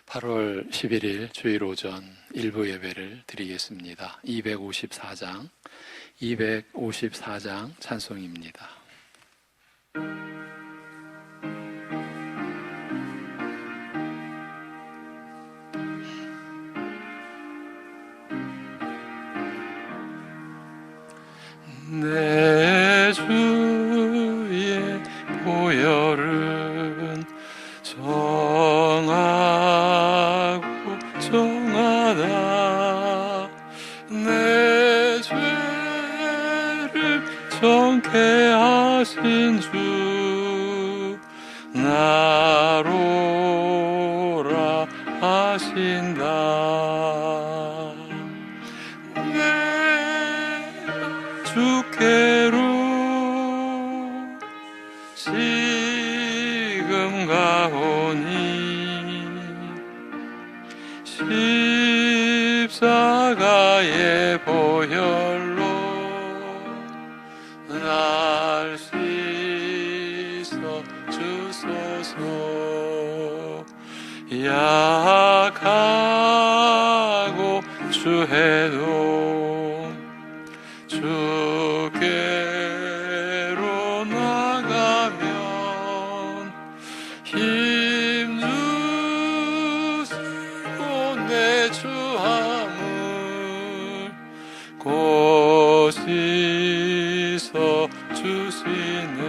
8월 11일 주일 오전 일부 예배를 드리겠습니다. 254장 찬송입니다. 내 주의 보혈은 정하고 정하다. 내 죄를 정케 하신 주 나로라 하신다. 내가 주께로 지금 가오니 십자가의 보혈로 날 씻어 주소서. 약하고 주해도 주께로 나가면 힘 주시고 내 주함을 곧 씻어 주시네.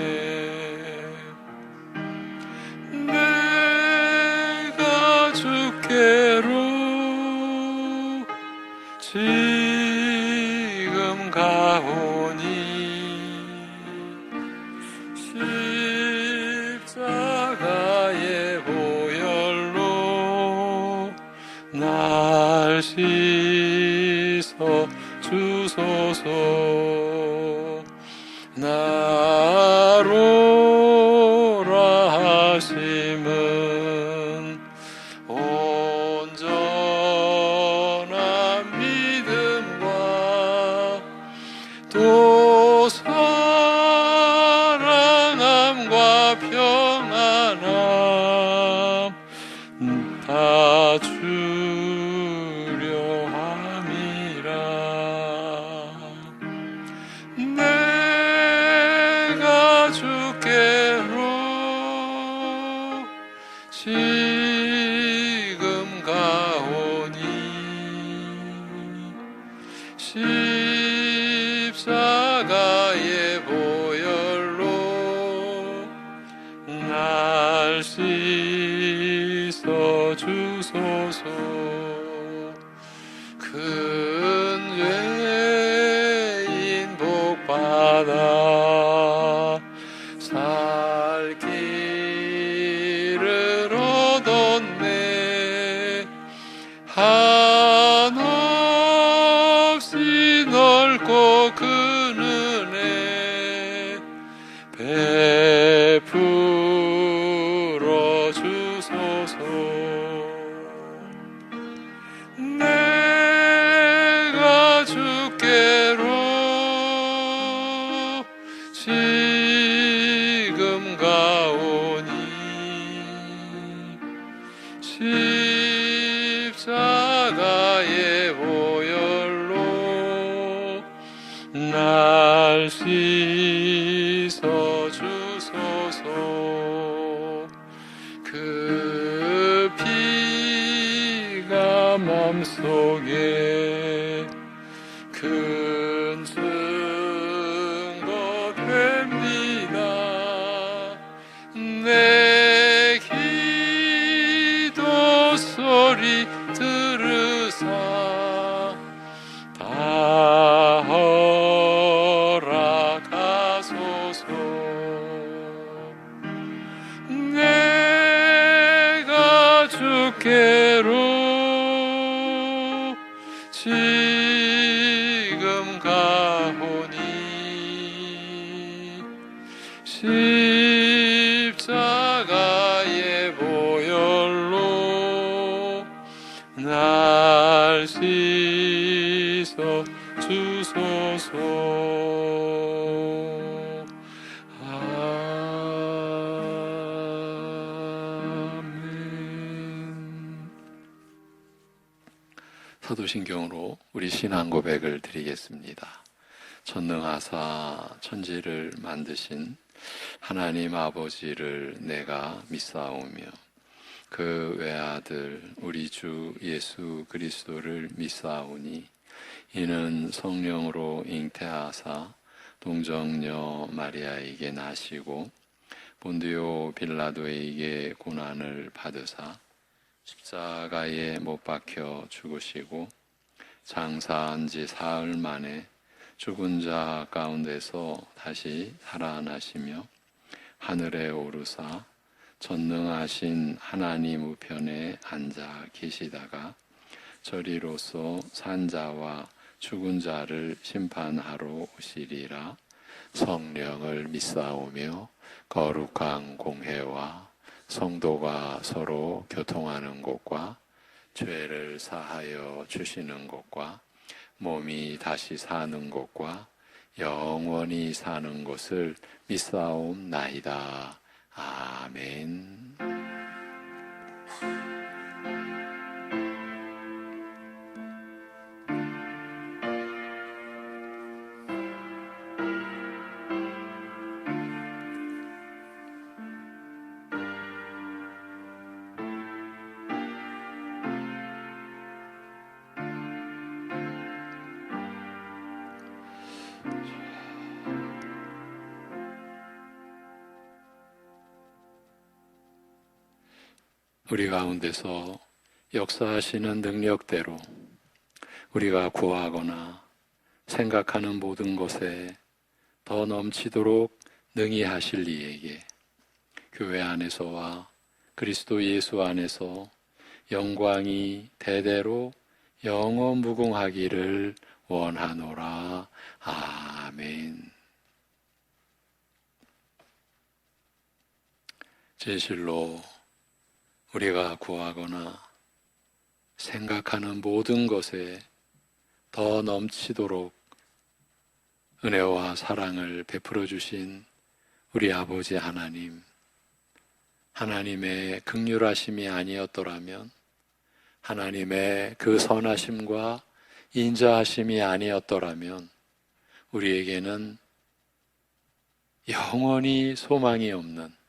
내가 주께로 지금 가오니 십자가의 보혈로 날 씻어 주소서. 나로라 하심은 온전한 믿음과 또 사랑함과 평안함 다 주려 함이라. 내가 주께로 지금 가오니 십자가의 보혈로 날 씻어 주소서. 큰 죄인 복받아 살 길을 얻었네. 한없이 넓고 큰 은혜 베풀어 주소서. 내가 주께로 지금 가오니 십자가의 보혈로 날 씻어 주소서. 그 피가 맘속에 큰 증거 됩니다. 내 기도 소리 들으사 다 허락하소서. 내가 주께로 지금 가오니 십자가의 보혈로 날 씻어 주소서. 아멘. 사도신경으로 우리 신앙 고백을 드리겠습니다. 전능하사 천지를 만드신 하나님 아버지를 내가 믿사오며 그 외아들 우리 주 예수 그리스도를 믿사오니 이는 성령으로 잉태하사 동정녀 마리아에게 나시고 본디오 빌라도에게 고난을 받으사 십자가에 못 박혀 죽으시고 장사한 지 사흘 만에 죽은 자 가운데서 다시 살아나시며 하늘에 오르사 전능하신 하나님 우편에 앉아 계시다가 저리로서 산자와 죽은 자를 심판하러 오시리라. 성령을 믿사오며 거룩한 공회와 성도가 서로 교통하는 것과 죄를 사하여 주시는 것과 몸이 다시 사는 것과 영원히 사는 것을 믿사옵나이다. 아멘. 우리 가운데서 역사하시는 능력대로 우리가 구하거나 생각하는 모든 것에 더 넘치도록 능히 하실 이에게 교회 안에서와 그리스도 예수 안에서 영광이 대대로 영원 무궁하기를 원하노라. 아멘. 진실로 우리가 구하거나 생각하는 모든 것에 더 넘치도록 은혜와 사랑을 베풀어 주신 우리 아버지 하나님, 하나님의 긍휼하심이 아니었더라면, 하나님의 그 선하심과 인자하심이 아니었더라면 우리에게는 영원히 소망이 없는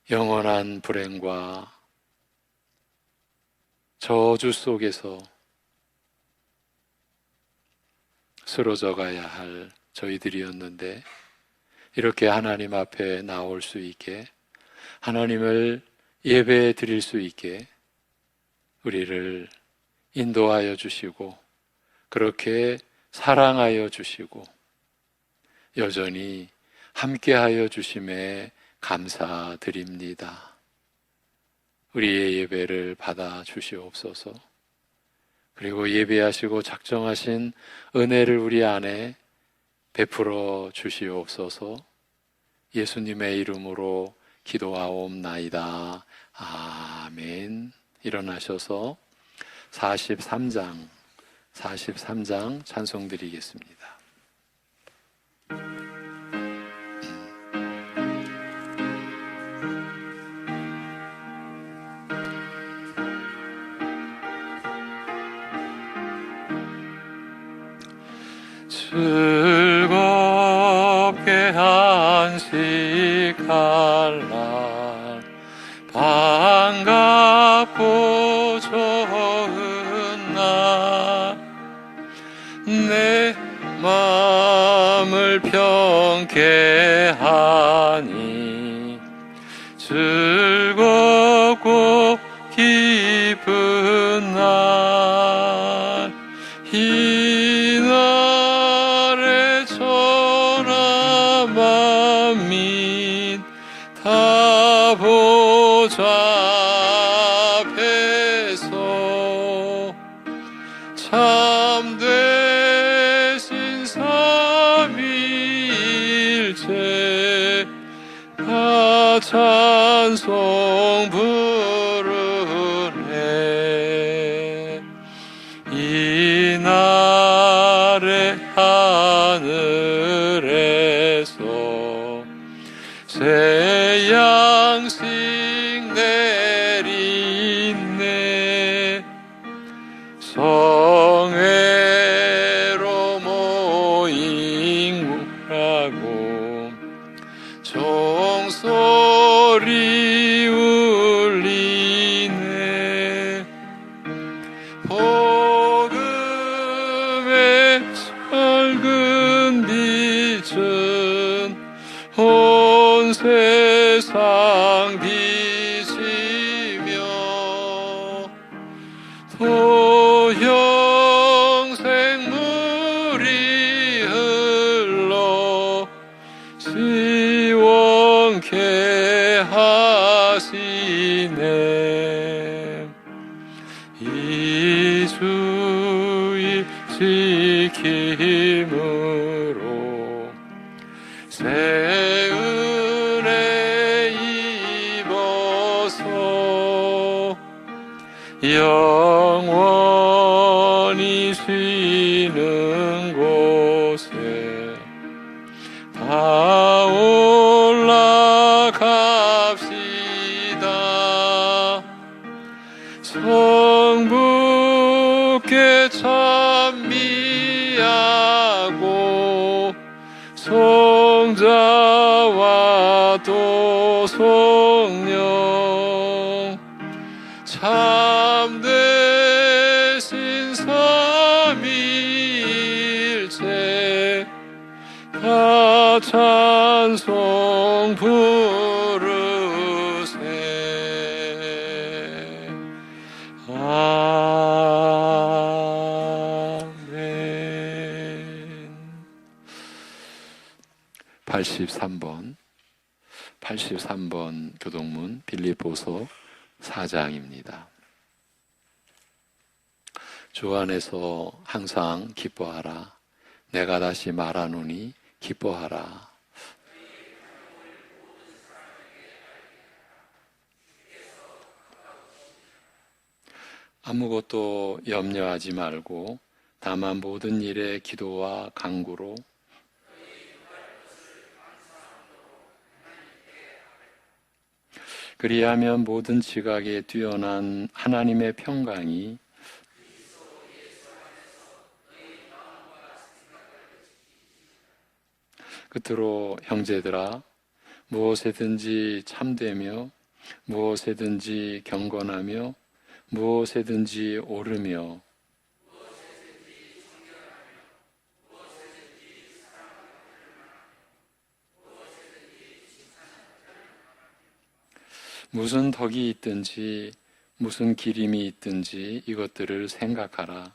영원한 불행과 저주 속에서 쓰러져 가야 할 저희들이었는데, 이렇게 하나님 앞에 나올 수 있게, 하나님을 예배해 드릴 수 있게 우리를 인도하여 주시고, 그렇게 사랑하여 주시고 여전히 함께하여 주심에 감사드립니다. 우리의 예배를 받아 주시옵소서. 그리고 예배하시고 작정하신 은혜를 우리 안에 베풀어 주시옵소서. 예수님의 이름으로 기도하옵나이다. 아멘. 일어나셔서 43장 찬송 드리겠습니다. 즐겁게 안식할 날 반갑고 좋은 날 내 마음을 평케 하니 즐겁고 기쁜 날 이 날에 천하 만민 다 보좌 앞에서 참되신 삼위일체 다 찬송 부르네. 이 날에 하늘에서 새 양식 내리네. 소리 울리네. 복음의 밝은 빛은 온 세상 비치며 또 영생물이 흘러 시원케 하시네. 이 주의 지킴으로 새 은혜 입어서 영원히 쉬는 곳에 다 올라갑시다. 성부께 찬미하고 성자와 또 성령 참되신 삼위일체 다 찬송 부르세. 아멘. 83번 교동문 빌립보서 4장입니다. 주 안에서 항상 기뻐하라. 내가 다시 말하노니 기뻐하라. 아무것도 염려하지 말고 다만 모든 일에 기도와 간구로 그리하면 모든 지각에 뛰어난 하나님의 평강이 끝으로 형제들아, 무엇에든지 참되며 무엇에든지 경건하며 무엇에든지 옳으며 무슨 덕이 있든지 무슨 기림이 있든지 이것들을 생각하라.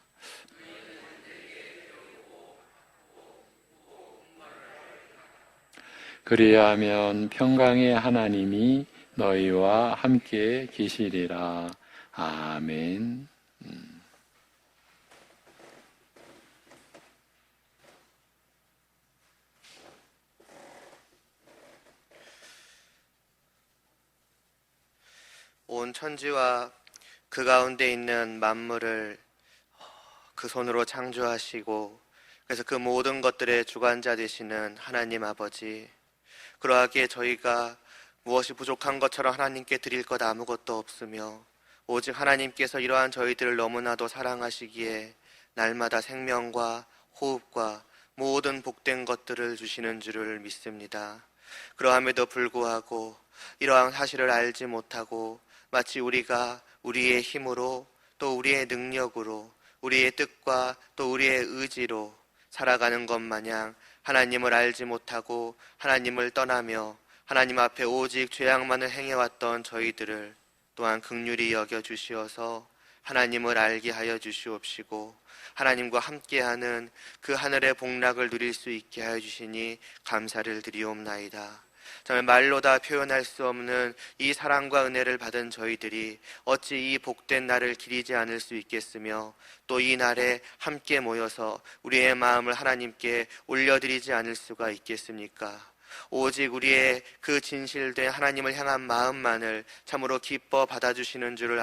그래야 하면 평강의 하나님이 너희와 함께 계시리라. 아멘. 온 천지와 그 가운데 있는 만물을 그 손으로 창조하시고 그래서 그 모든 것들의 주관자 되시는 하나님 아버지, 그러하기에 저희가 무엇이 부족한 것처럼 하나님께 드릴 것 아무것도 없으며 오직 하나님께서 이러한 저희들을 너무나도 사랑하시기에 날마다 생명과 호흡과 모든 복된 것들을 주시는 줄을 믿습니다. 그러함에도 불구하고 이러한 사실을 알지 못하고 마치 우리가 우리의 힘으로 또 우리의 능력으로 우리의 뜻과 또 우리의 의지로 살아가는 것 마냥 하나님을 알지 못하고 하나님을 떠나며 하나님 앞에 오직 죄악만을 행해왔던 저희들을 또한 긍휼히 여겨주시어서 하나님을 알게 하여 주시옵시고 하나님과 함께하는 그 하늘의 복락을 누릴 수 있게 하여 주시니 감사를 드리옵나이다. 정말 말로 다 표현할 수 없는 이 사랑과 은혜를 받은 저희들이 어찌 이 복된 날을 기리지 않을 수 있겠으며 또 이 날에 함께 모여서 우리의 마음을 하나님께 올려드리지 않을 수가 있겠습니까? 오직 우리의 그 진실된 하나님을 향한 마음만을 참으로 기뻐 받아주시는 줄을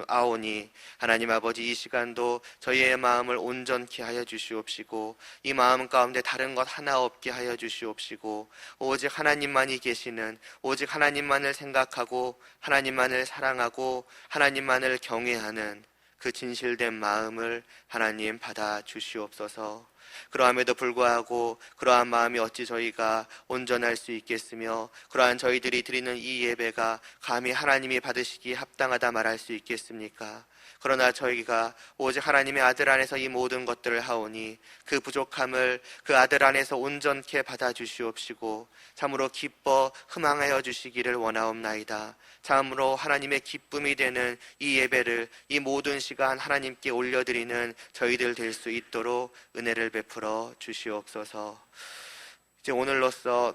아오니 하나님 아버지, 이 시간도 저희의 마음을 온전케 하여 주시옵시고 이 마음 가운데 다른 것 하나 없게 하여 주시옵시고 오직 하나님만이 계시는, 오직 하나님만을 생각하고 하나님만을 사랑하고 하나님만을 경외하는 그 진실된 마음을 하나님 받아 주시옵소서. 그러함에도 불구하고 그러한 마음이 어찌 저희가 온전할 수 있겠으며 그러한 저희들이 드리는 이 예배가 감히 하나님이 받으시기에 합당하다 말할 수 있겠습니까? 그러나 저희가 오직 하나님의 아들 안에서 이 모든 것들을 하오니 그 부족함을 그 아들 안에서 온전케 받아주시옵시고 참으로 기뻐 흠앙하여 주시기를 원하옵나이다. 참으로 하나님의 기쁨이 되는 이 예배를 이 모든 시간 하나님께 올려드리는 저희들 될 수 있도록 은혜를 베풀어 주시옵소서. 이제 오늘로써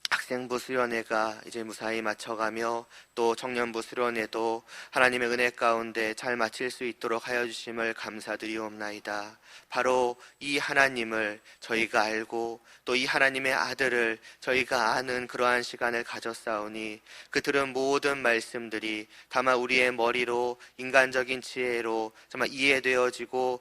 학생부 수련회가 이제 무사히 마쳐가며 또 청년부 수련회도 하나님의 은혜 가운데 잘 마칠 수 있도록 하여 주심을 감사드리옵나이다. 바로 이 하나님을 저희가 알고 또 이 하나님의 아들을 저희가 아는 그러한 시간을 가졌사오니 그 들은 모든 말씀들이 다만 우리의 머리로 인간적인 지혜로 정말 이해되어지고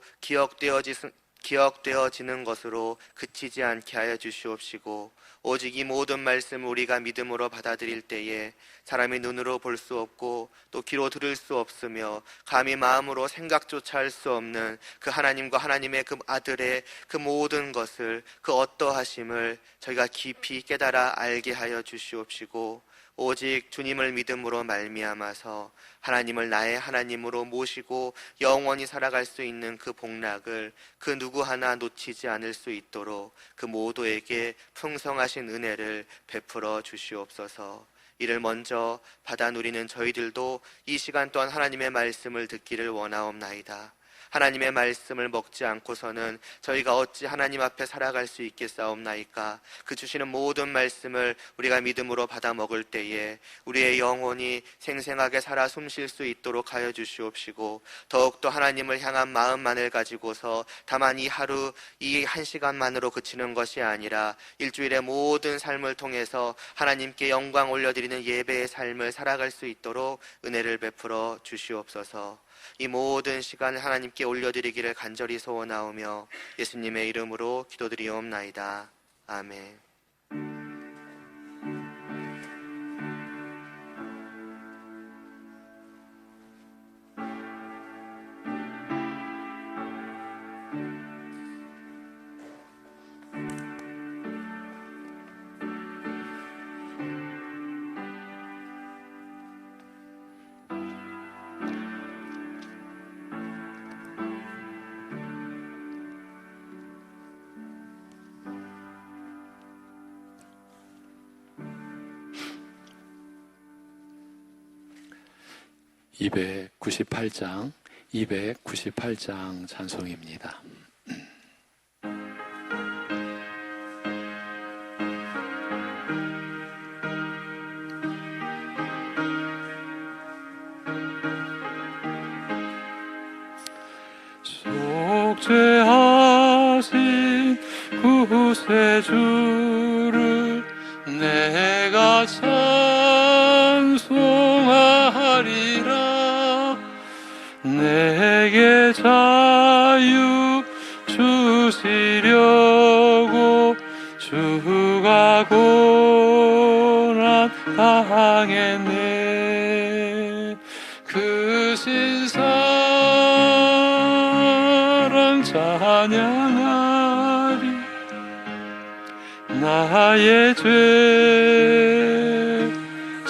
기억되어지는 것으로 그치지 않게 하여 주시옵시고 오직 이 모든 말씀을 우리가 믿음으로 받아들일 때에 사람이 눈으로 볼 수 없고 또 귀로 들을 수 없으며 감히 마음으로 생각조차 할 수 없는 그 하나님과 하나님의 그 아들의 그 모든 것을 그 어떠하심을 저희가 깊이 깨달아 알게 하여 주시옵시고 오직 주님을 믿음으로 말미암아서 하나님을 나의 하나님으로 모시고 영원히 살아갈 수 있는 그 복락을 그 누구 하나 놓치지 않을 수 있도록 그 모두에게 풍성하신 은혜를 베풀어 주시옵소서. 이를 먼저 받아 누리는 저희들도 이 시간 또한 하나님의 말씀을 듣기를 원하옵나이다. 하나님의 말씀을 먹지 않고서는 저희가 어찌 하나님 앞에 살아갈 수 있겠사옵나이까? 그 주시는 모든 말씀을 우리가 믿음으로 받아 먹을 때에 우리의 영혼이 생생하게 살아 숨쉴 수 있도록 하여 주시옵시고 더욱더 하나님을 향한 마음만을 가지고서 다만 이 하루 이 한 시간만으로 그치는 것이 아니라 일주일의 모든 삶을 통해서 하나님께 영광 올려드리는 예배의 삶을 살아갈 수 있도록 은혜를 베풀어 주시옵소서. 이 모든 시간을 하나님께 올려드리기를 간절히 소원하오며 예수님의 이름으로 기도드리옵나이다. 아멘. (298장) 찬송입니다. 속죄하신 구세주를 내가 찬송하리라. 내게 자유 주시려고 주가 고난 당했네. 그 신사랑 찬양하리. 나의 죄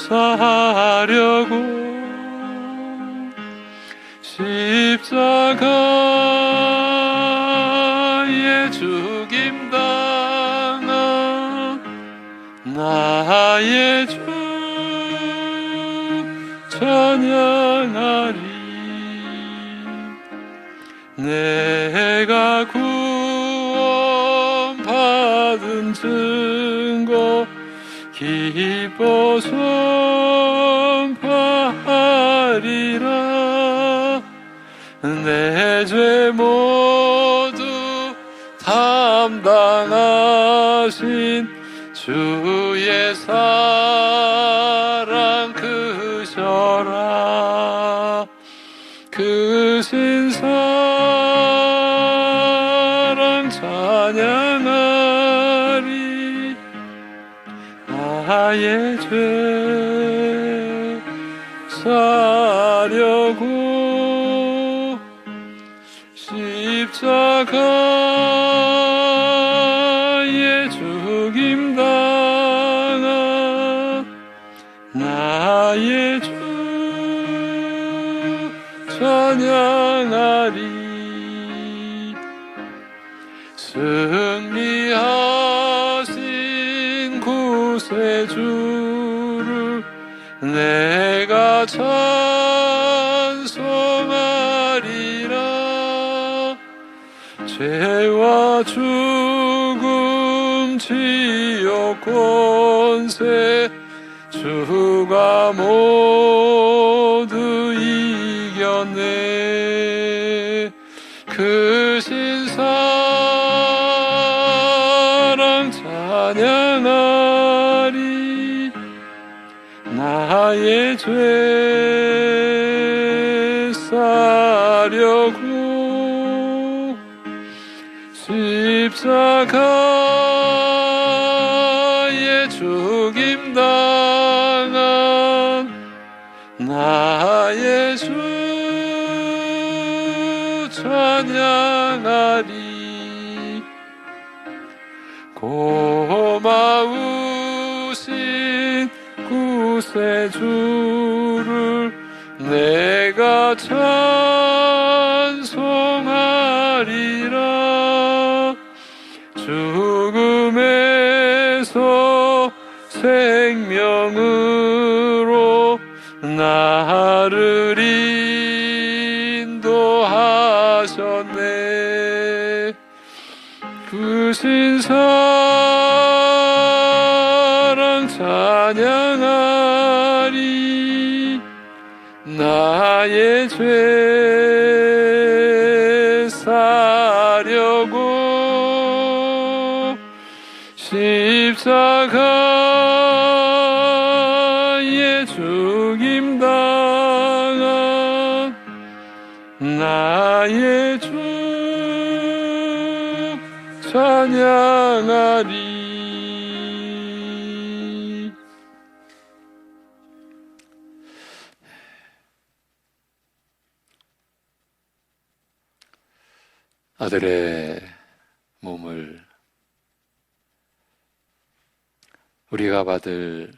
사하려고 십자가에 죽임당한 나의 주 찬양하리. 내가 구원받은 증거 기뻐 선포하리라. 내 죄 모두 담당하신 주의 사랑 크셔라. 그 신사랑 찬양하리. 나의 죄 사려고 십자가에 나의 주 찬양하리. 승리하신 구세주를 내가 찬송하리라. 죄와 죽음 지옥 권세 주가 모두 이겼네. 그 신사랑 찬양하리. 나의 죄 싸려고 십자가에 죽임당한 나의 주 찬양하리. 고마우신 구세주를 내가 찬송하리라. 죽음에서 생명으로 나를 인도하셨네. 그 신사랑 찬양하리. 나의 죄 사려고 십자가에 죽임당한 나의 주 찬양하리. 아들의 몸을 우리가 받을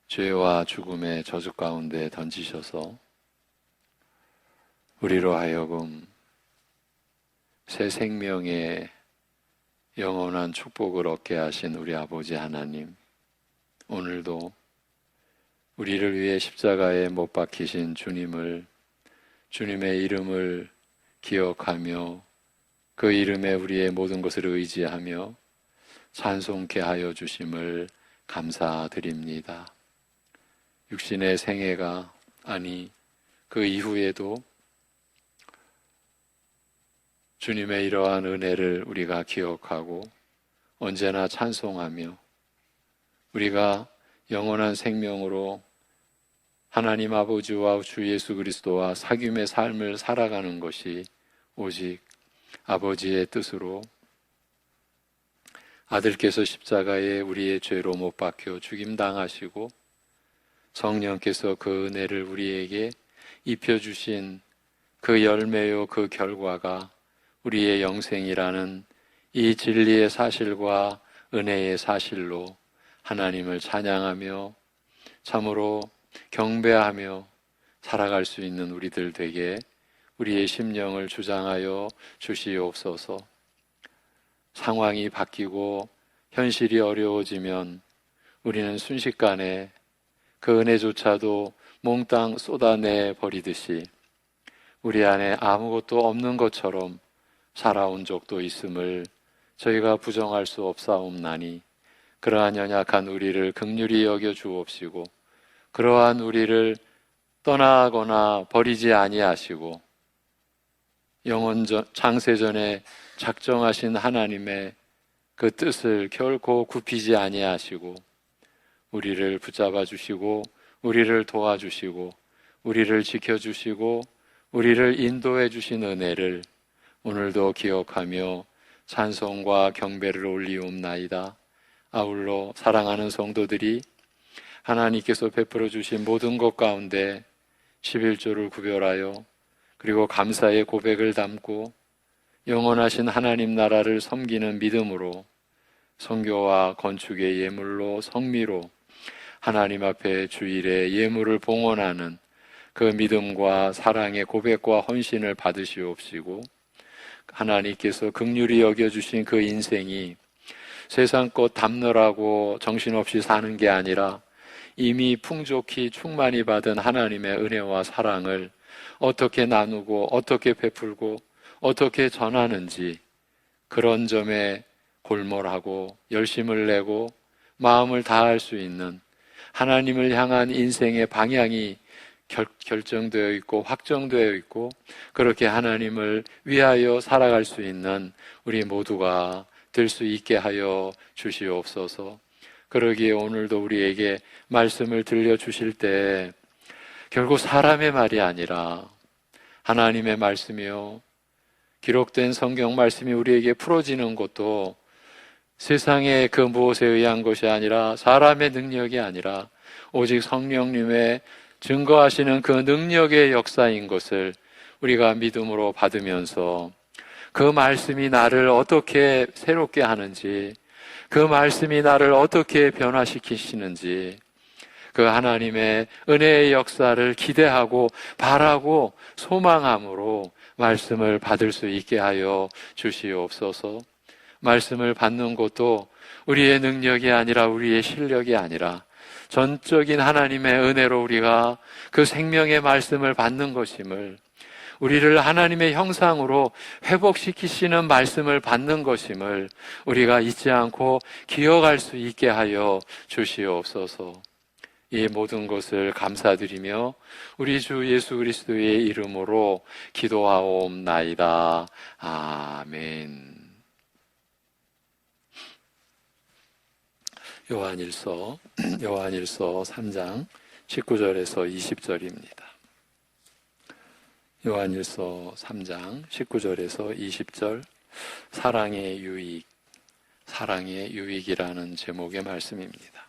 죄와 죽음의 저주 가운데 던지셔서 우리로 하여금 새 생명의 영원한 축복을 얻게 하신 우리 아버지 하나님, 오늘도 우리를 위해 십자가에 못 박히신 주님의 이름을 기억하며 그 이름에 우리의 모든 것을 의지하며 찬송케 하여 주심을 감사드립니다. 육신의 생애가 아니 그 이후에도 주님의 이러한 은혜를 우리가 기억하고 언제나 찬송하며 우리가 영원한 생명으로 하나님 아버지와 주 예수 그리스도와 사귐의 삶을 살아가는 것이 오직 아버지의 뜻으로 아들께서 십자가에 우리의 죄로 못 박혀 죽임당하시고 성령께서 그 은혜를 우리에게 입혀주신 그 열매요 그 결과가 우리의 영생이라는 이 진리의 사실과 은혜의 사실로 하나님을 찬양하며 참으로 경배하며 살아갈 수 있는 우리들 되게 우리의 심령을 주장하여 주시옵소서. 상황이 바뀌고 현실이 어려워지면 우리는 순식간에 그 은혜조차도 몽땅 쏟아내 버리듯이 우리 안에 아무것도 없는 것처럼 살아온 적도 있음을 저희가 부정할 수 없사옵나니 그러한 연약한 우리를 긍휼히 여겨 주옵시고 그러한 우리를 떠나거나 버리지 아니하시고 창세전에 작정하신 하나님의 그 뜻을 결코 굽히지 아니하시고 우리를 붙잡아 주시고 우리를 도와주시고 우리를 지켜주시고 우리를 인도해 주신 은혜를 오늘도 기억하며 찬송과 경배를 올리옵나이다. 아울러 사랑하는 성도들이 하나님께서 베풀어 주신 모든 것 가운데 11조를 구별하여 그리고 감사의 고백을 담고 영원하신 하나님 나라를 섬기는 믿음으로 선교와 건축의 예물로 성미로 하나님 앞에 주일에 예물을 봉헌하는 그 믿음과 사랑의 고백과 헌신을 받으시옵시고, 하나님께서 긍휼히 여겨주신 그 인생이 세상 것 담느라고 정신없이 사는 게 아니라 이미 풍족히 충만히 받은 하나님의 은혜와 사랑을 어떻게 나누고 어떻게 베풀고 어떻게 전하는지, 그런 점에 골몰하고 열심을 내고 마음을 다할 수 있는, 하나님을 향한 인생의 방향이 결정되어 있고 확정되어 있고, 그렇게 하나님을 위하여 살아갈 수 있는 우리 모두가 될 수 있게 하여 주시옵소서. 그러기에 오늘도 우리에게 말씀을 들려주실 때 결국 사람의 말이 아니라 하나님의 말씀이요, 기록된 성경 말씀이 우리에게 풀어지는 것도 세상의 그 무엇에 의한 것이 아니라, 사람의 능력이 아니라 오직 성령님의 증거하시는 그 능력의 역사인 것을 우리가 믿음으로 받으면서, 그 말씀이 나를 어떻게 새롭게 하는지, 그 말씀이 나를 어떻게 변화시키시는지, 그 하나님의 은혜의 역사를 기대하고 바라고 소망함으로 말씀을 받을 수 있게 하여 주시옵소서. 말씀을 받는 것도 우리의 능력이 아니라, 우리의 실력이 아니라 전적인 하나님의 은혜로 우리가 그 생명의 말씀을 받는 것임을, 우리를 하나님의 형상으로 회복시키시는 말씀을 받는 것임을 우리가 잊지 않고 기억할 수 있게 하여 주시옵소서. 이 모든 것을 감사드리며 우리 주 예수 그리스도의 이름으로 기도하옵나이다. 아멘. 요한일서 3장 19절에서 20절입니다. 요한일서 3장 19절에서 20절, 사랑의 유익이라는 제목의 말씀입니다.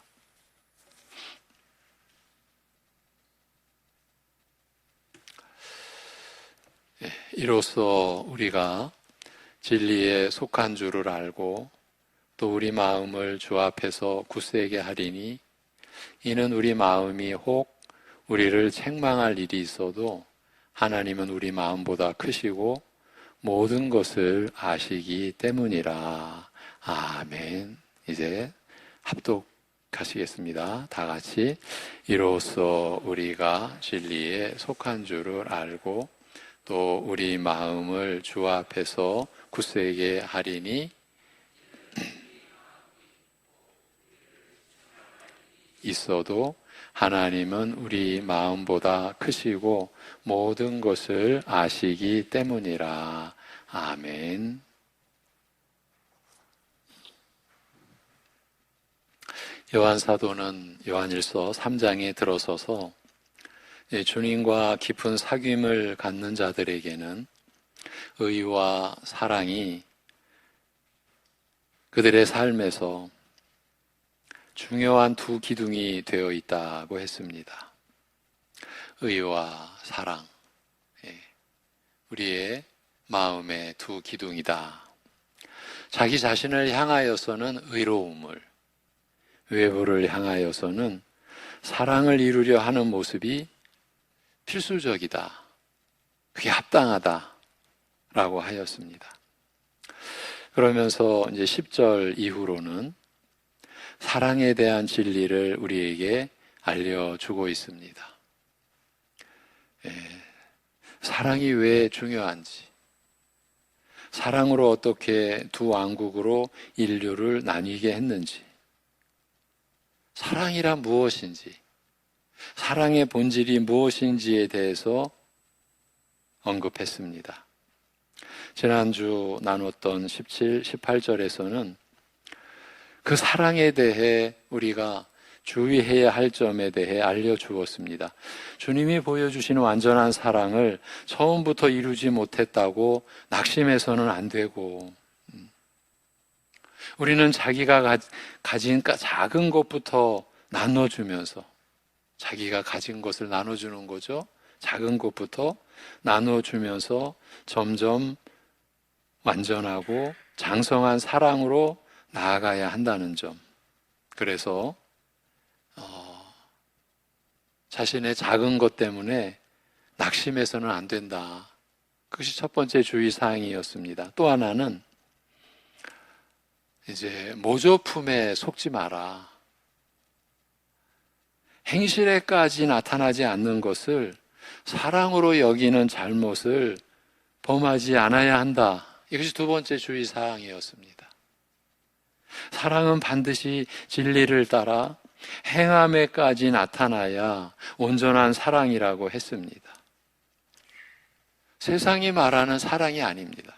이로써 우리가 진리에 속한 줄을 알고 또 우리 마음을 주 앞에서 굳세게 하리니, 이는 우리 마음이 혹 우리를 책망할 일이 있어도 하나님은 우리 마음보다 크시고 모든 것을 아시기 때문이라. 아멘. 이제 합독하시겠습니다. 다 같이. 이로써 우리가 진리에 속한 줄을 알고 또 우리 마음을 주 앞에서 굳세게 하리니, 있어도 하나님은 우리 마음보다 크시고 모든 것을 아시기 때문이라. 아멘. 요한 사도는 요한일서 3장에 들어서서 주님과 깊은 사귐을 갖는 자들에게는 의와 사랑이 그들의 삶에서 중요한 두 기둥이 되어 있다고 했습니다. 의와 사랑, 우리의 마음의 두 기둥이다. 자기 자신을 향하여서는 의로움을, 외부를 향하여서는 사랑을 이루려 하는 모습이 필수적이다. 그게 합당하다라고 하였습니다. 그러면서 이제 10절 이후로는 사랑에 대한 진리를 우리에게 알려주고 있습니다. 사랑이 왜 중요한지, 사랑으로 어떻게 두 왕국으로 인류를 나뉘게 했는지, 사랑이란 무엇인지, 사랑의 본질이 무엇인지에 대해서 언급했습니다. 지난주 나눴던 17, 18절에서는 그 사랑에 대해 우리가 주의해야 할 점에 대해 알려주었습니다. 주님이 보여주시는 완전한 사랑을 처음부터 이루지 못했다고 낙심해서는 안 되고, 우리는 자기가 가진 작은 것부터 나눠주면서, 자기가 가진 것을 나눠주는 거죠. 작은 것부터 나눠주면서 점점 완전하고 장성한 사랑으로 나아가야 한다는 점. 그래서 자신의 작은 것 때문에 낙심해서는 안 된다. 그것이 첫 번째 주의사항이었습니다. 또 하나는 이제 모조품에 속지 마라. 행실에까지 나타나지 않는 것을 사랑으로 여기는 잘못을 범하지 않아야 한다. 이것이 두 번째 주의사항이었습니다. 사랑은 반드시 진리를 따라 행함에까지 나타나야 온전한 사랑이라고 했습니다. 세상이 말하는 사랑이 아닙니다.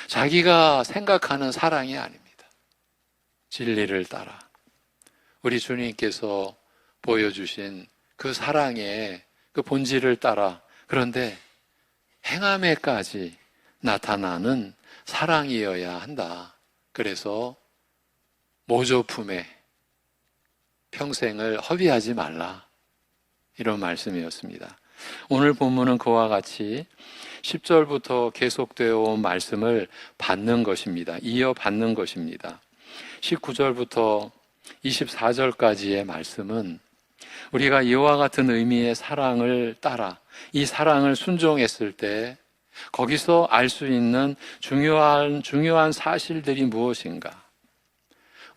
자기가 생각하는 사랑이 아닙니다. 진리를 따라 우리 주님께서 보여주신 그 사랑의 그 본질을 따라, 그런데 행함에까지 나타나는 사랑이어야 한다. 그래서 모조품에 평생을 허비하지 말라, 이런 말씀이었습니다. 오늘 본문은 그와 같이 10절부터 계속되어 온 말씀을 받는 것입니다. 이어받는 것입니다. 19절부터 24절까지의 말씀은 우리가 이와 같은 의미의 사랑을 따라 이 사랑을 순종했을 때 거기서 알 수 있는 중요한 사실들이 무엇인가,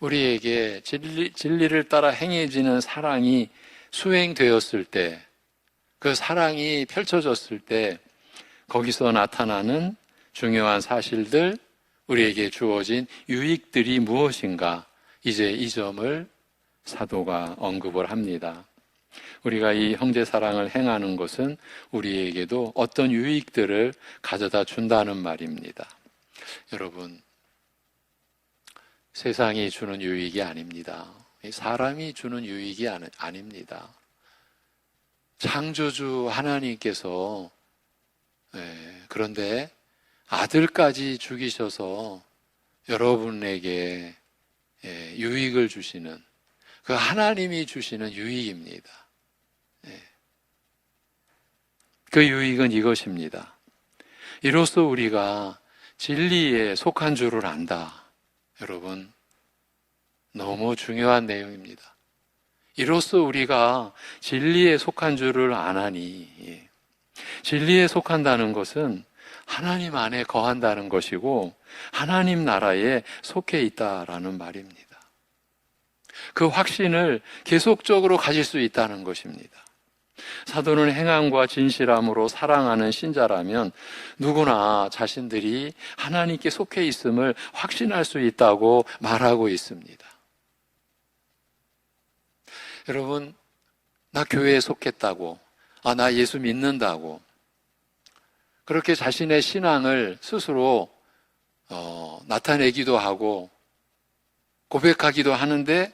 우리에게 진리를 따라 행해지는 사랑이 수행되었을 때, 그 사랑이 펼쳐졌을 때 거기서 나타나는 중요한 사실들, 우리에게 주어진 유익들이 무엇인가, 이제 이 점을 사도가 언급을 합니다. 우리가 이 형제 사랑을 행하는 것은 우리에게도 어떤 유익들을 가져다 준다는 말입니다. 여러분, 세상이 주는 유익이 아닙니다. 사람이 주는 유익이 아닙니다. 창조주 하나님께서 그런데 아들까지 죽이셔서 여러분에게 유익을 주시는, 그 하나님이 주시는 유익입니다. 그 유익은 이것입니다. 이로써 우리가 진리에 속한 줄을 안다. 여러분, 너무 중요한 내용입니다. 이로써 우리가 진리에 속한 줄을 아나니, 진리에 속한다는 것은 하나님 안에 거한다는 것이고 하나님 나라에 속해 있다라는 말입니다. 그 확신을 계속적으로 가질 수 있다는 것입니다. 사도는 행함과 진실함으로 사랑하는 신자라면 누구나 자신들이 하나님께 속해 있음을 확신할 수 있다고 말하고 있습니다. 여러분, 나 교회에 속했다고, 나 예수 믿는다고, 그렇게 자신의 신앙을 스스로 나타내기도 하고 고백하기도 하는데,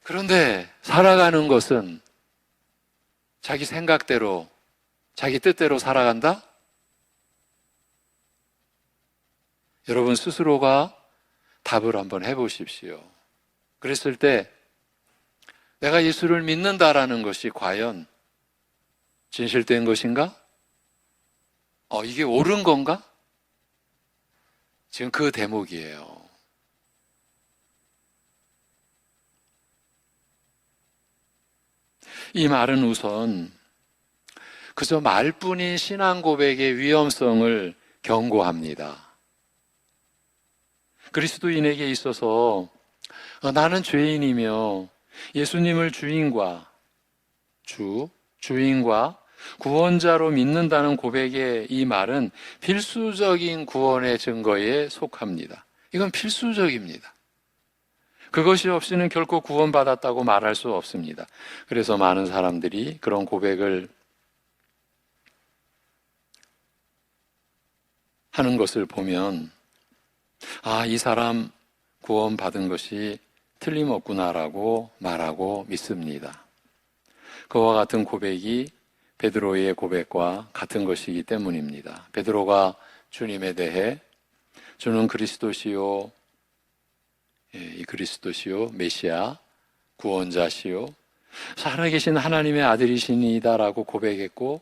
그런데 살아가는 것은 자기 생각대로, 자기 뜻대로 살아간다? 여러분 스스로가 답을 한번 해보십시오. 그랬을 때 내가 예수를 믿는다라는 것이 과연 진실된 것인가? 이게 옳은 건가? 지금 그 대목이에요. 이 말은 우선 그저 말뿐인 신앙 고백의 위험성을 경고합니다. 그리스도인에게 있어서 나는 죄인이며 예수님을 주인과 구원자로 믿는다는 고백의 이 말은 필수적인 구원의 증거에 속합니다. 이건 필수적입니다. 그것이 없이는 결코 구원받았다고 말할 수 없습니다. 그래서 많은 사람들이 그런 고백을 하는 것을 보면 이 사람 구원받은 것이 틀림없구나라고 말하고 믿습니다. 그와 같은 고백이 베드로의 고백과 같은 것이기 때문입니다. 베드로가 주님에 대해 주는 그리스도시요, 이 그리스도시요, 메시아, 구원자시요, 살아계신 하나님의 아들이시니다라고 고백했고,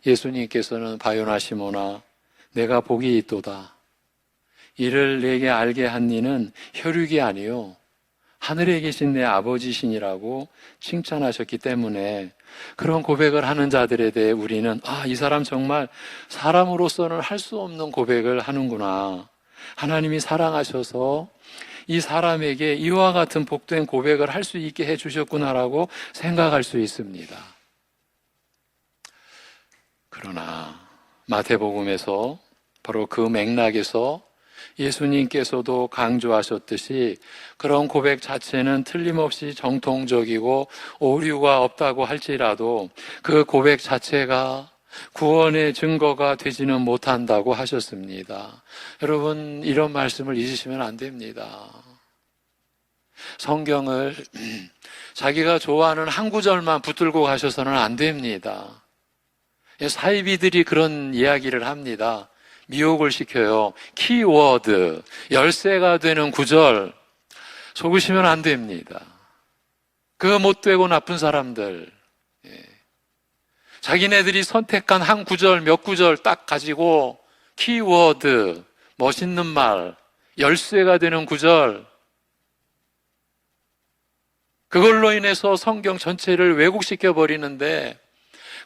예수님께서는 바요나 시모나 내가 복이 있도다. 이를 내게 알게 한 이는 혈육이 아니요 하늘에 계신 내 아버지신이라고 칭찬하셨기 때문에 그런 고백을 하는 자들에 대해 우리는 이 사람 정말 사람으로서는 할 수 없는 고백을 하는구나. 하나님이 사랑하셔서 이 사람에게 이와 같은 복된 고백을 할 수 있게 해주셨구나라고 생각할 수 있습니다. 그러나 마태복음에서 바로 그 맥락에서 예수님께서도 강조하셨듯이 그런 고백 자체는 틀림없이 정통적이고 오류가 없다고 할지라도 그 고백 자체가 구원의 증거가 되지는 못한다고 하셨습니다. 여러분, 이런 말씀을 잊으시면 안 됩니다. 성경을 자기가 좋아하는 한 구절만 붙들고 가셔서는 안 됩니다. 사이비들이 그런 이야기를 합니다. 미혹을 시켜요. 키워드, 열쇠가 되는 구절 속으시면 안 됩니다. 그거 못되고 나쁜 사람들, 자기네들이 선택한 한 구절, 몇 구절 딱 가지고 키워드, 멋있는 말, 열쇠가 되는 구절, 그걸로 인해서 성경 전체를 왜곡시켜 버리는데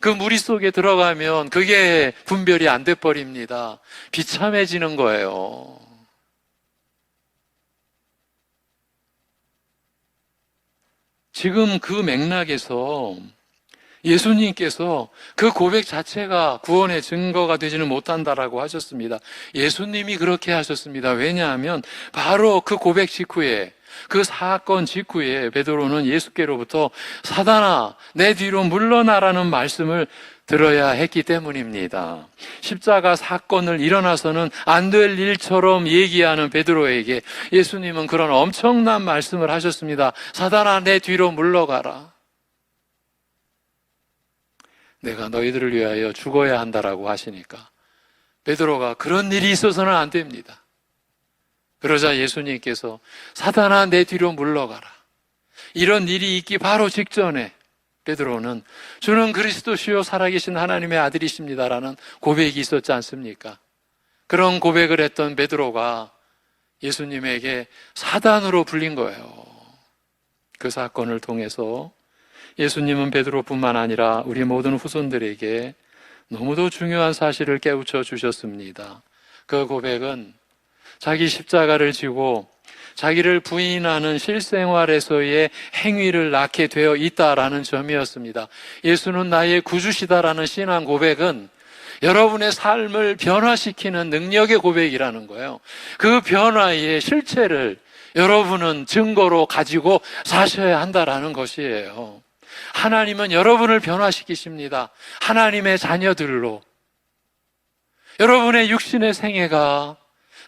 그 무리 속에 들어가면 그게 분별이 안 돼 버립니다. 비참해지는 거예요. 지금 그 맥락에서 예수님께서 그 고백 자체가 구원의 증거가 되지는 못한다라고 하셨습니다. 예수님이 그렇게 하셨습니다. 왜냐하면 바로 그 고백 직후에, 그 사건 직후에 베드로는 예수께로부터 사단아 내 뒤로 물러나라는 말씀을 들어야 했기 때문입니다. 십자가 사건을 일어나서는 안 될 일처럼 얘기하는 베드로에게 예수님은 그런 엄청난 말씀을 하셨습니다. 사단아 내 뒤로 물러가라. 내가 너희들을 위하여 죽어야 한다라고 하시니까 베드로가 그런 일이 있어서는 안 됩니다. 그러자 예수님께서 사단아 내 뒤로 물러가라. 이런 일이 있기 바로 직전에 베드로는 주는 그리스도시요 살아계신 하나님의 아들이십니다라는 고백이 있었지 않습니까? 그런 고백을 했던 베드로가 예수님에게 사단으로 불린 거예요. 그 사건을 통해서 예수님은 베드로뿐만 아니라 우리 모든 후손들에게 너무도 중요한 사실을 깨우쳐 주셨습니다. 그 고백은 자기 십자가를 지고 자기를 부인하는 실생활에서의 행위를 낳게 되어 있다라는 점이었습니다. 예수는 나의 구주시다라는 신앙 고백은 여러분의 삶을 변화시키는 능력의 고백이라는 거예요. 그 변화의 실체를 여러분은 증거로 가지고 사셔야 한다라는 것이에요. 하나님은 여러분을 변화시키십니다. 하나님의 자녀들로. 여러분의 육신의 생애가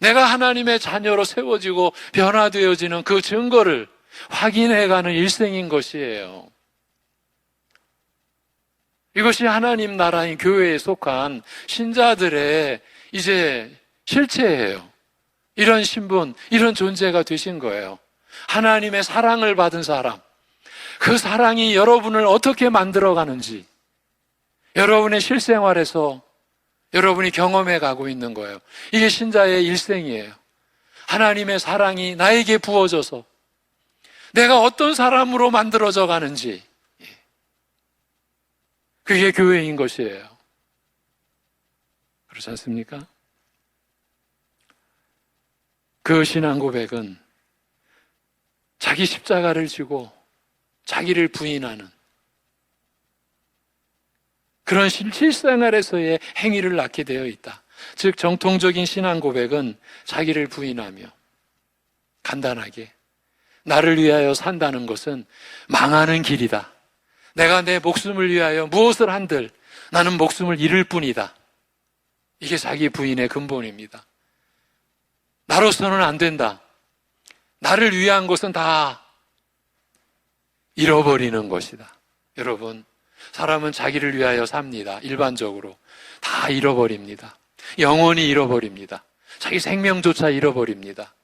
내가 하나님의 자녀로 세워지고 변화되어지는 그 증거를 확인해가는 일생인 것이에요. 이것이 하나님 나라인 교회에 속한 신자들의 이제 실체예요. 이런 신분, 이런 존재가 되신 거예요. 하나님의 사랑을 받은 사람, 그 사랑이 여러분을 어떻게 만들어가는지 여러분의 실생활에서 여러분이 경험해 가고 있는 거예요. 이게 신자의 일생이에요. 하나님의 사랑이 나에게 부어져서 내가 어떤 사람으로 만들어져 가는지, 그게 교회인 것이에요. 그렇지 않습니까? 그 신앙 고백은 자기 십자가를 지고 자기를 부인하는 그런 실생활에서의 행위를 낳게 되어 있다. 즉 정통적인 신앙 고백은 자기를 부인하며 간단하게 나를 위하여 산다는 것은 망하는 길이다. 내가 내 목숨을 위하여 무엇을 한들 나는 목숨을 잃을 뿐이다. 이게 자기 부인의 근본입니다. 나로서는 안 된다. 나를 위한 것은 다 잃어버리는 것이다. 여러분, 사람은 자기를 위하여 삽니다. 일반적으로 다 잃어버립니다. 영원히 잃어버립니다. 자기 생명조차 잃어버립니다.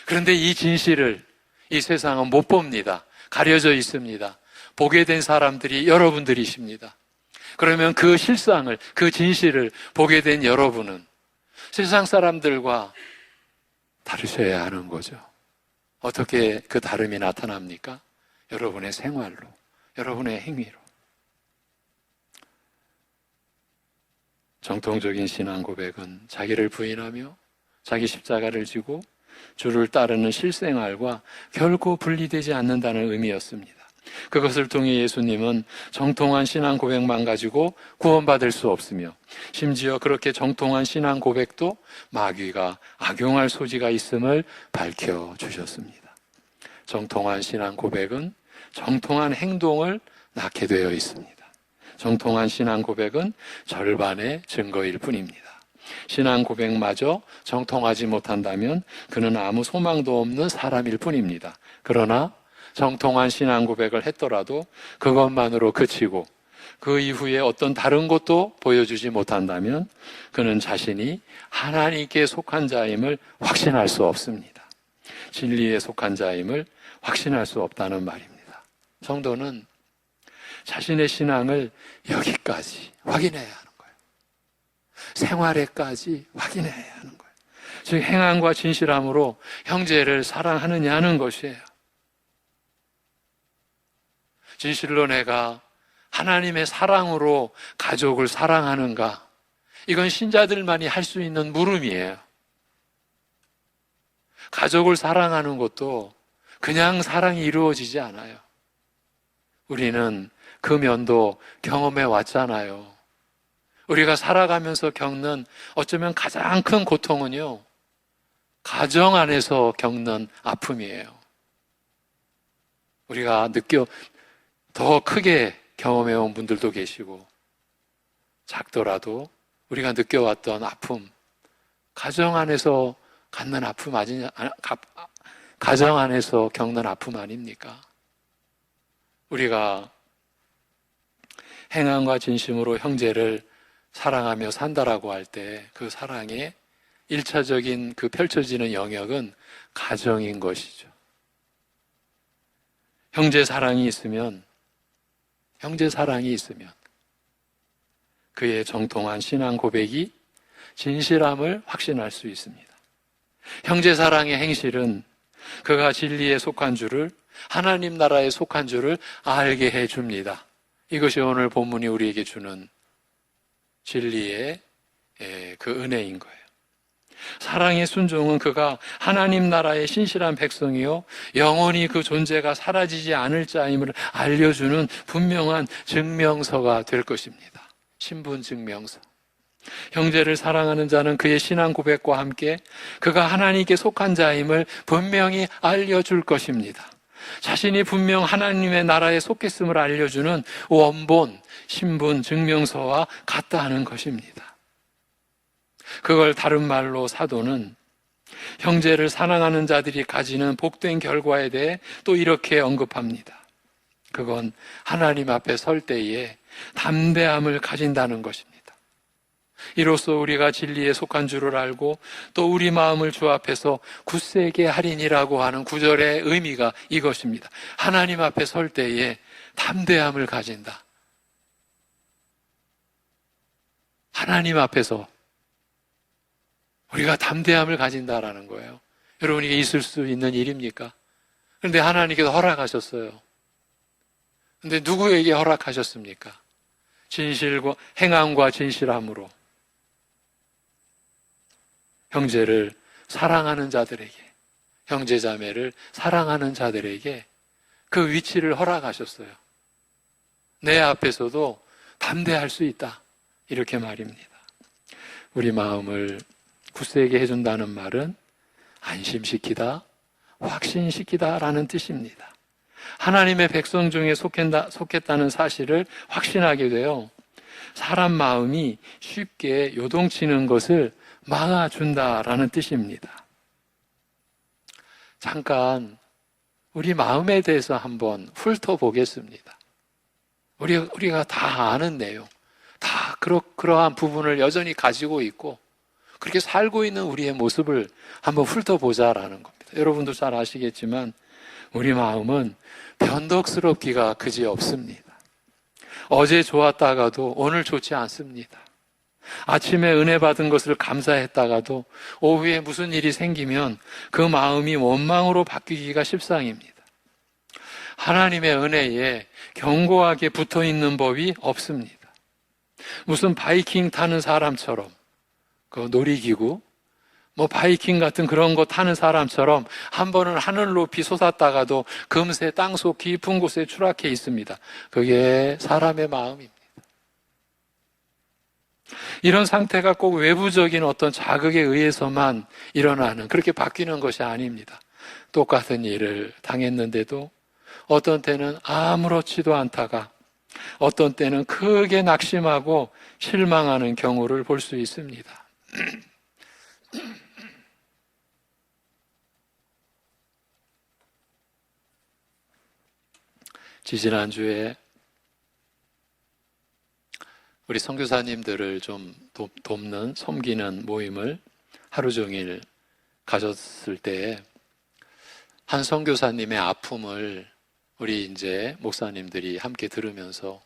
그런데 이 진실을 이 세상은 못 봅니다. 가려져 있습니다. 보게 된 사람들이 여러분들이십니다. 그러면 그 실상을, 그 진실을 보게 된 여러분은 세상 사람들과 다르셔야 하는 거죠. 어떻게 그 다름이 나타납니까? 여러분의 생활로, 여러분의 행위로. 정통적인 신앙 고백은 자기를 부인하며 자기 십자가를 지고 주를 따르는 실생활과 결코 분리되지 않는다는 의미였습니다. 그것을 통해 예수님은 정통한 신앙 고백만 가지고 구원받을 수 없으며 심지어 그렇게 정통한 신앙 고백도 마귀가 악용할 소지가 있음을 밝혀주셨습니다. 정통한 신앙 고백은 정통한 행동을 낳게 되어 있습니다. 정통한 신앙 고백은 절반의 증거일 뿐입니다. 신앙 고백마저 정통하지 못한다면 그는 아무 소망도 없는 사람일 뿐입니다. 그러나 정통한 신앙 고백을 했더라도 그것만으로 그치고 그 이후에 어떤 다른 것도 보여주지 못한다면 그는 자신이 하나님께 속한 자임을 확신할 수 없습니다. 진리에 속한 자임을 확신할 수 없다는 말입니다. 성도는 자신의 신앙을 여기까지 확인해야 하는 거예요. 생활에까지 확인해야 하는 거예요. 즉 행함과 진실함으로 형제를 사랑하느냐는 것이에요. 진실로 내가 하나님의 사랑으로 가족을 사랑하는가? 이건 신자들만이 할 수 있는 물음이에요. 가족을 사랑하는 것도 그냥 사랑이 이루어지지 않아요. 우리는 그 면도 경험해 왔잖아요. 우리가 살아가면서 겪는 어쩌면 가장 큰 고통은요, 가정 안에서 겪는 아픔이에요. 우리가 더 크게 경험해온 분들도 계시고, 작더라도 우리가 느껴왔던 아픔, 가정 안에서 갖는 아픔 가정 안에서 겪는 아픔 아닙니까? 우리가 행함과 진심으로 형제를 사랑하며 산다라고 할 때 그 사랑의 1차적인 그 펼쳐지는 영역은 가정인 것이죠. 형제 사랑이 있으면 그의 정통한 신앙 고백이 진실함을 확신할 수 있습니다. 형제 사랑의 행실은 그가 진리에 속한 줄을, 하나님 나라에 속한 줄을 알게 해줍니다. 이것이 오늘 본문이 우리에게 주는 진리의 그 은혜인 거예요. 사랑의 순종은 그가 하나님 나라의 신실한 백성이요 영원히 그 존재가 사라지지 않을 자임을 알려주는 분명한 증명서가 될 것입니다. 신분 증명서. 형제를 사랑하는 자는 그의 신앙 고백과 함께 그가 하나님께 속한 자임을 분명히 알려줄 것입니다. 자신이 분명 하나님의 나라에 속했음을 알려주는 원본, 신분 증명서와 같다 하는 것입니다. 그걸 다른 말로 사도는 형제를 사랑하는 자들이 가지는 복된 결과에 대해 또 이렇게 언급합니다. 그건 하나님 앞에 설 때에 담대함을 가진다는 것입니다. 이로써 우리가 진리에 속한 줄을 알고 또 우리 마음을 주 앞에서 굳세게 하리니라고 하는 구절의 의미가 이것입니다. 하나님 앞에 설 때에 담대함을 가진다. 하나님 앞에서 우리가 담대함을 가진다라는 거예요. 여러분, 이게 있을 수 있는 일입니까? 그런데 하나님께서 허락하셨어요. 그런데 누구에게 허락하셨습니까? 진실과 행함과 진실함으로 형제를 사랑하는 자들에게, 형제자매를 사랑하는 자들에게 그 위치를 허락하셨어요. 내 앞에서도 담대할 수 있다. 이렇게 말입니다. 우리 마음을 굳세게 해준다는 말은 안심시키다, 확신시키다라는 뜻입니다. 하나님의 백성 중에 속했다는 사실을 확신하게 되어 사람 마음이 쉽게 요동치는 것을 막아준다라는 뜻입니다. 잠깐 우리 마음에 대해서 한번 훑어보겠습니다. 우리가 다 아는 내용, 다 그러한 부분을 여전히 가지고 있고 그렇게 살고 있는 우리의 모습을 한번 훑어보자라는 겁니다. 여러분도 잘 아시겠지만 우리 마음은 변덕스럽기가 그지 없습니다. 어제 좋았다가도 오늘 좋지 않습니다. 아침에 은혜 받은 것을 감사했다가도 오후에 무슨 일이 생기면 그 마음이 원망으로 바뀌기가 십상입니다. 하나님의 은혜에 견고하게 붙어 있는 법이 없습니다. 무슨 바이킹 타는 사람처럼, 그 놀이기구, 바이킹 같은 그런 거 타는 사람처럼 한 번은 하늘 높이 솟았다가도 금세 땅속 깊은 곳에 추락해 있습니다. 그게 사람의 마음입니다. 이런 상태가 꼭 외부적인 어떤 자극에 의해서만 일어나는, 그렇게 바뀌는 것이 아닙니다. 똑같은 일을 당했는데도 어떤 때는 아무렇지도 않다가 어떤 때는 크게 낙심하고 실망하는 경우를 볼 수 있습니다. 지지난주에 우리 선교사님들을 좀 돕는, 섬기는 모임을 하루 종일 가졌을 때 한 선교사님의 아픔을 우리 이제 목사님들이 함께 들으면서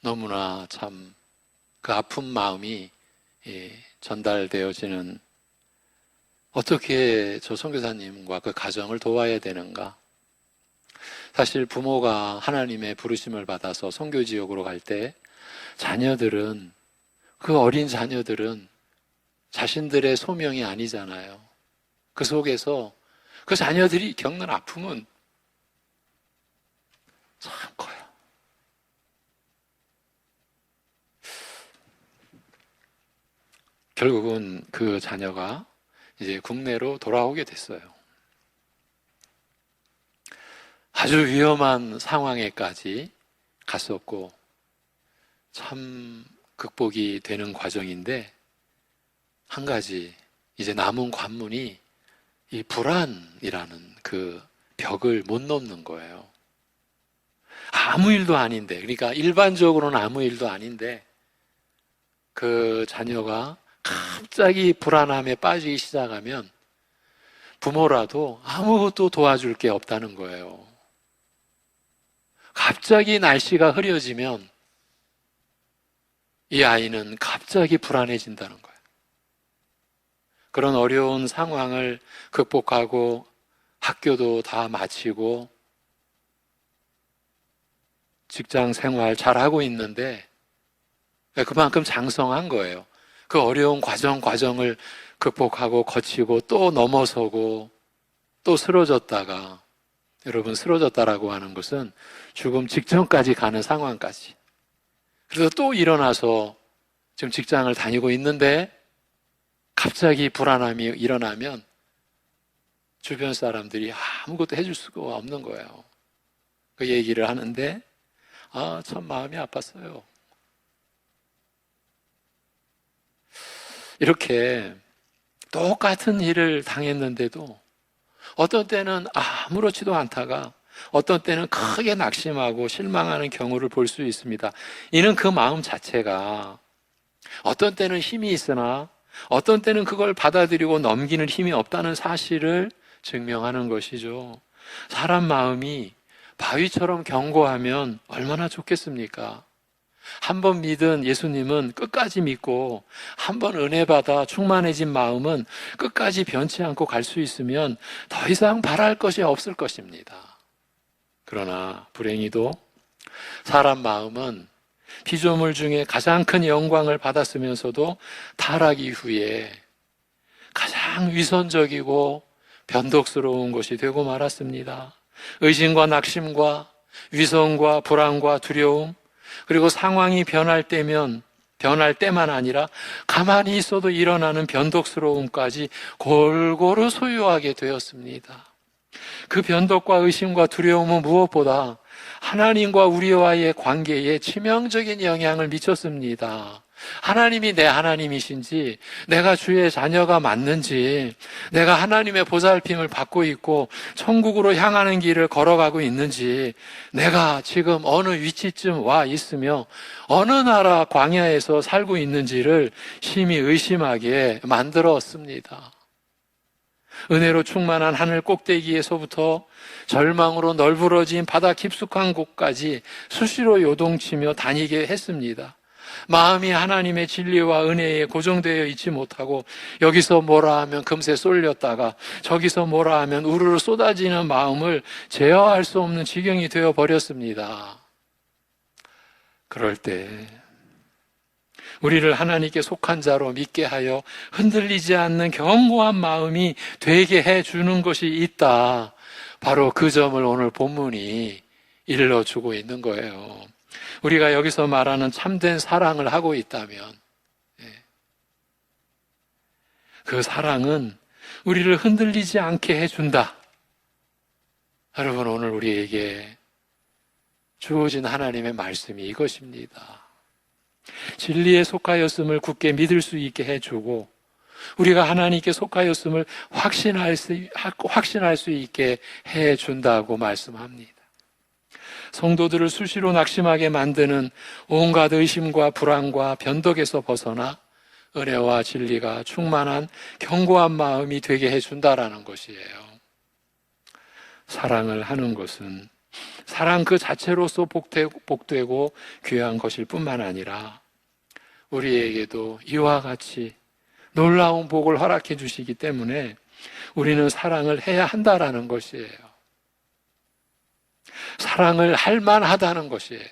너무나 참 그 아픈 마음이 전달되어지는, 어떻게 저 선교사님과 그 가정을 도와야 되는가. 사실 부모가 하나님의 부르심을 받아서 선교 지역으로 갈 때 자녀들은, 그 어린 자녀들은 자신들의 소명이 아니잖아요. 그 속에서 그 자녀들이 겪는 아픔은 참 커요. 결국은 그 자녀가 이제 국내로 돌아오게 됐어요. 아주 위험한 상황에까지 갔었고 참 극복이 되는 과정인데, 한 가지 이제 남은 관문이 이 불안이라는 그 벽을 못 넘는 거예요. 아무 일도 아닌데, 그러니까 일반적으로는 아무 일도 아닌데 그 자녀가 갑자기 불안함에 빠지기 시작하면 부모라도 아무것도 도와줄 게 없다는 거예요. 갑자기 날씨가 흐려지면 이 아이는 갑자기 불안해진다는 거예요. 그런 어려운 상황을 극복하고 학교도 다 마치고 직장 생활 잘하고 있는데 그만큼 장성한 거예요. 그 어려운 과정을 극복하고 거치고 또 넘어서고 또 쓰러졌다가, 여러분 쓰러졌다라고 하는 것은 죽음 직전까지 가는 상황까지. 그래서 또 일어나서 지금 직장을 다니고 있는데 갑자기 불안함이 일어나면 주변 사람들이 아무것도 해줄 수가 없는 거예요. 그 얘기를 하는데 참 마음이 아팠어요. 이렇게 똑같은 일을 당했는데도 어떤 때는 아무렇지도 않다가 어떤 때는 크게 낙심하고 실망하는 경우를 볼 수 있습니다. 이는 그 마음 자체가 어떤 때는 힘이 있으나 어떤 때는 그걸 받아들이고 넘기는 힘이 없다는 사실을 증명하는 것이죠. 사람 마음이 바위처럼 견고하면 얼마나 좋겠습니까? 한 번 믿은 예수님은 끝까지 믿고, 한 번 은혜 받아 충만해진 마음은 끝까지 변치 않고 갈 수 있으면 더 이상 바랄 것이 없을 것입니다. 그러나 불행히도 사람 마음은 피조물 중에 가장 큰 영광을 받았으면서도 타락 이후에 가장 위선적이고 변덕스러운 것이 되고 말았습니다. 의심과 낙심과 위선과 불안과 두려움, 그리고 상황이 변할 때만 아니라 가만히 있어도 일어나는 변덕스러움까지 골고루 소유하게 되었습니다. 그 변덕과 의심과 두려움은 무엇보다 하나님과 우리와의 관계에 치명적인 영향을 미쳤습니다. 하나님이 내 하나님이신지, 내가 주의 자녀가 맞는지, 내가 하나님의 보살핌을 받고 있고 천국으로 향하는 길을 걸어가고 있는지, 내가 지금 어느 위치쯤 와 있으며 어느 나라 광야에서 살고 있는지를 심히 의심하게 만들었습니다. 은혜로 충만한 하늘 꼭대기에서부터 절망으로 널브러진 바다 깊숙한 곳까지 수시로 요동치며 다니게 했습니다. 마음이 하나님의 진리와 은혜에 고정되어 있지 못하고 여기서 뭐라 하면 금세 쏠렸다가 저기서 뭐라 하면 우르르 쏟아지는 마음을 제어할 수 없는 지경이 되어 버렸습니다. 그럴 때 우리를 하나님께 속한 자로 믿게 하여 흔들리지 않는 견고한 마음이 되게 해주는 것이 있다. 바로 그 점을 오늘 본문이 일러주고 있는 거예요. 우리가 여기서 말하는 참된 사랑을 하고 있다면 그 사랑은 우리를 흔들리지 않게 해준다. 여러분, 오늘 우리에게 주어진 하나님의 말씀이 이것입니다. 진리에 속하였음을 굳게 믿을 수 있게 해주고 우리가 하나님께 속하였음을 확신할 수 있게 해준다고 말씀합니다. 성도들을 수시로 낙심하게 만드는 온갖 의심과 불안과 변덕에서 벗어나 은혜와 진리가 충만한 견고한 마음이 되게 해준다라는 것이에요. 사랑을 하는 것은 사랑 그 자체로서 복되고 귀한 것일 뿐만 아니라 우리에게도 이와 같이 놀라운 복을 허락해 주시기 때문에 우리는 사랑을 해야 한다라는 것이에요. 사랑을 할 만하다는 것이에요.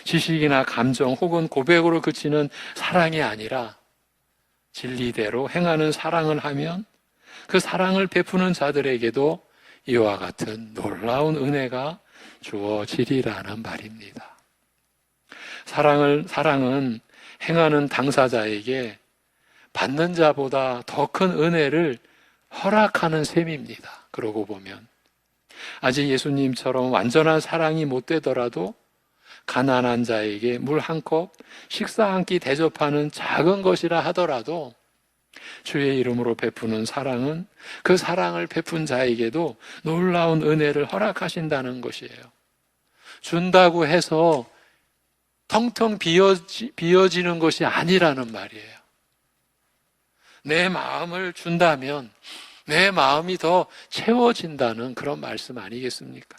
지식이나 감정 혹은 고백으로 그치는 사랑이 아니라 진리대로 행하는 사랑을 하면 그 사랑을 베푸는 자들에게도 이와 같은 놀라운 은혜가 주어지리라는 말입니다. 사랑은 행하는 당사자에게 받는 자보다 더 큰 은혜를 허락하는 셈입니다. 그러고 보면 아직 예수님처럼 완전한 사랑이 못 되더라도 가난한 자에게 물 한 컵, 식사 한 끼 대접하는 작은 것이라 하더라도 주의 이름으로 베푸는 사랑은 그 사랑을 베푼 자에게도 놀라운 은혜를 허락하신다는 것이에요. 준다고 해서 텅텅 비어지는 것이 아니라는 말이에요. 내 마음을 준다면 내 마음이 더 채워진다는 그런 말씀 아니겠습니까?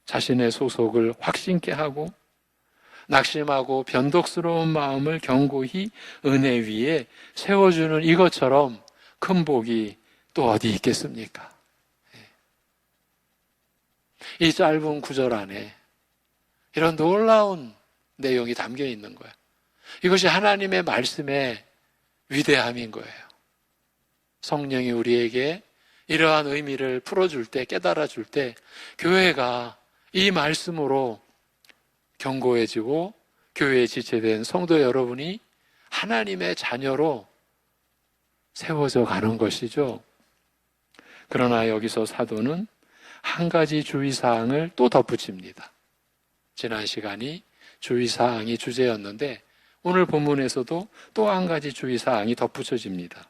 자신의 소속을 확신케 하고 낙심하고 변덕스러운 마음을 견고히 은혜 위에 세워주는 이것처럼 큰 복이 또 어디 있겠습니까? 이 짧은 구절 안에 이런 놀라운 내용이 담겨 있는 거예요. 이것이 하나님의 말씀의 위대함인 거예요. 성령이 우리에게 이러한 의미를 풀어줄 때, 깨달아줄 때 교회가 이 말씀으로 견고해지고 교회에 지체된 성도 여러분이 하나님의 자녀로 세워져 가는 것이죠. 그러나 여기서 사도는 한 가지 주의사항을 또 덧붙입니다. 지난 시간이 주의사항이 주제였는데 오늘 본문에서도 또 한 가지 주의사항이 덧붙여집니다.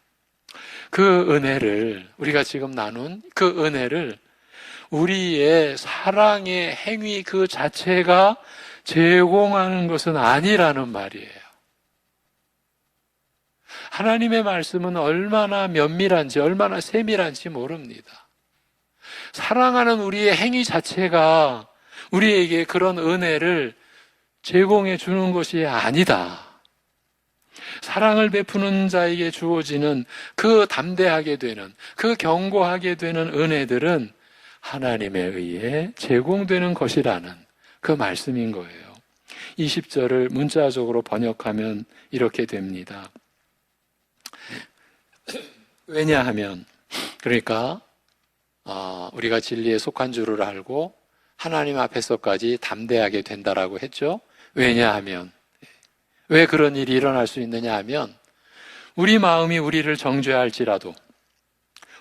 그 은혜를, 우리가 지금 나눈 그 은혜를 우리의 사랑의 행위 그 자체가 제공하는 것은 아니라는 말이에요. 하나님의 말씀은 얼마나 면밀한지, 얼마나 세밀한지 모릅니다. 사랑하는 우리의 행위 자체가 우리에게 그런 은혜를 제공해 주는 것이 아니다. 사랑을 베푸는 자에게 주어지는 그 담대하게 되는, 그 견고하게 되는 은혜들은 하나님에 의해 제공되는 것이라는 그 말씀인 거예요. 20절을 문자적으로 번역하면 이렇게 됩니다. 왜냐하면, 그러니까 우리가 진리에 속한 줄을 알고 하나님 앞에서까지 담대하게 된다라고 했죠. 왜냐하면, 왜 그런 일이 일어날 수 있느냐 하면 우리 마음이 우리를 정죄할지라도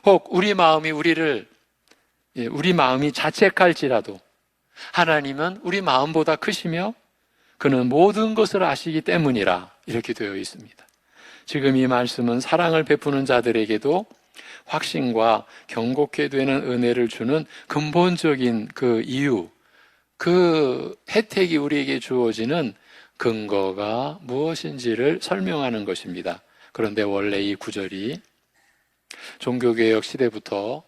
혹 우리 마음이 자책할지라도 하나님은 우리 마음보다 크시며 그는 모든 것을 아시기 때문이라 이렇게 되어 있습니다. 지금 이 말씀은 사랑을 베푸는 자들에게도 확신과 경고케 되는 은혜를 주는 근본적인 그 이유, 그 혜택이 우리에게 주어지는 근거가 무엇인지를 설명하는 것입니다. 그런데 원래 이 구절이 종교개혁 시대부터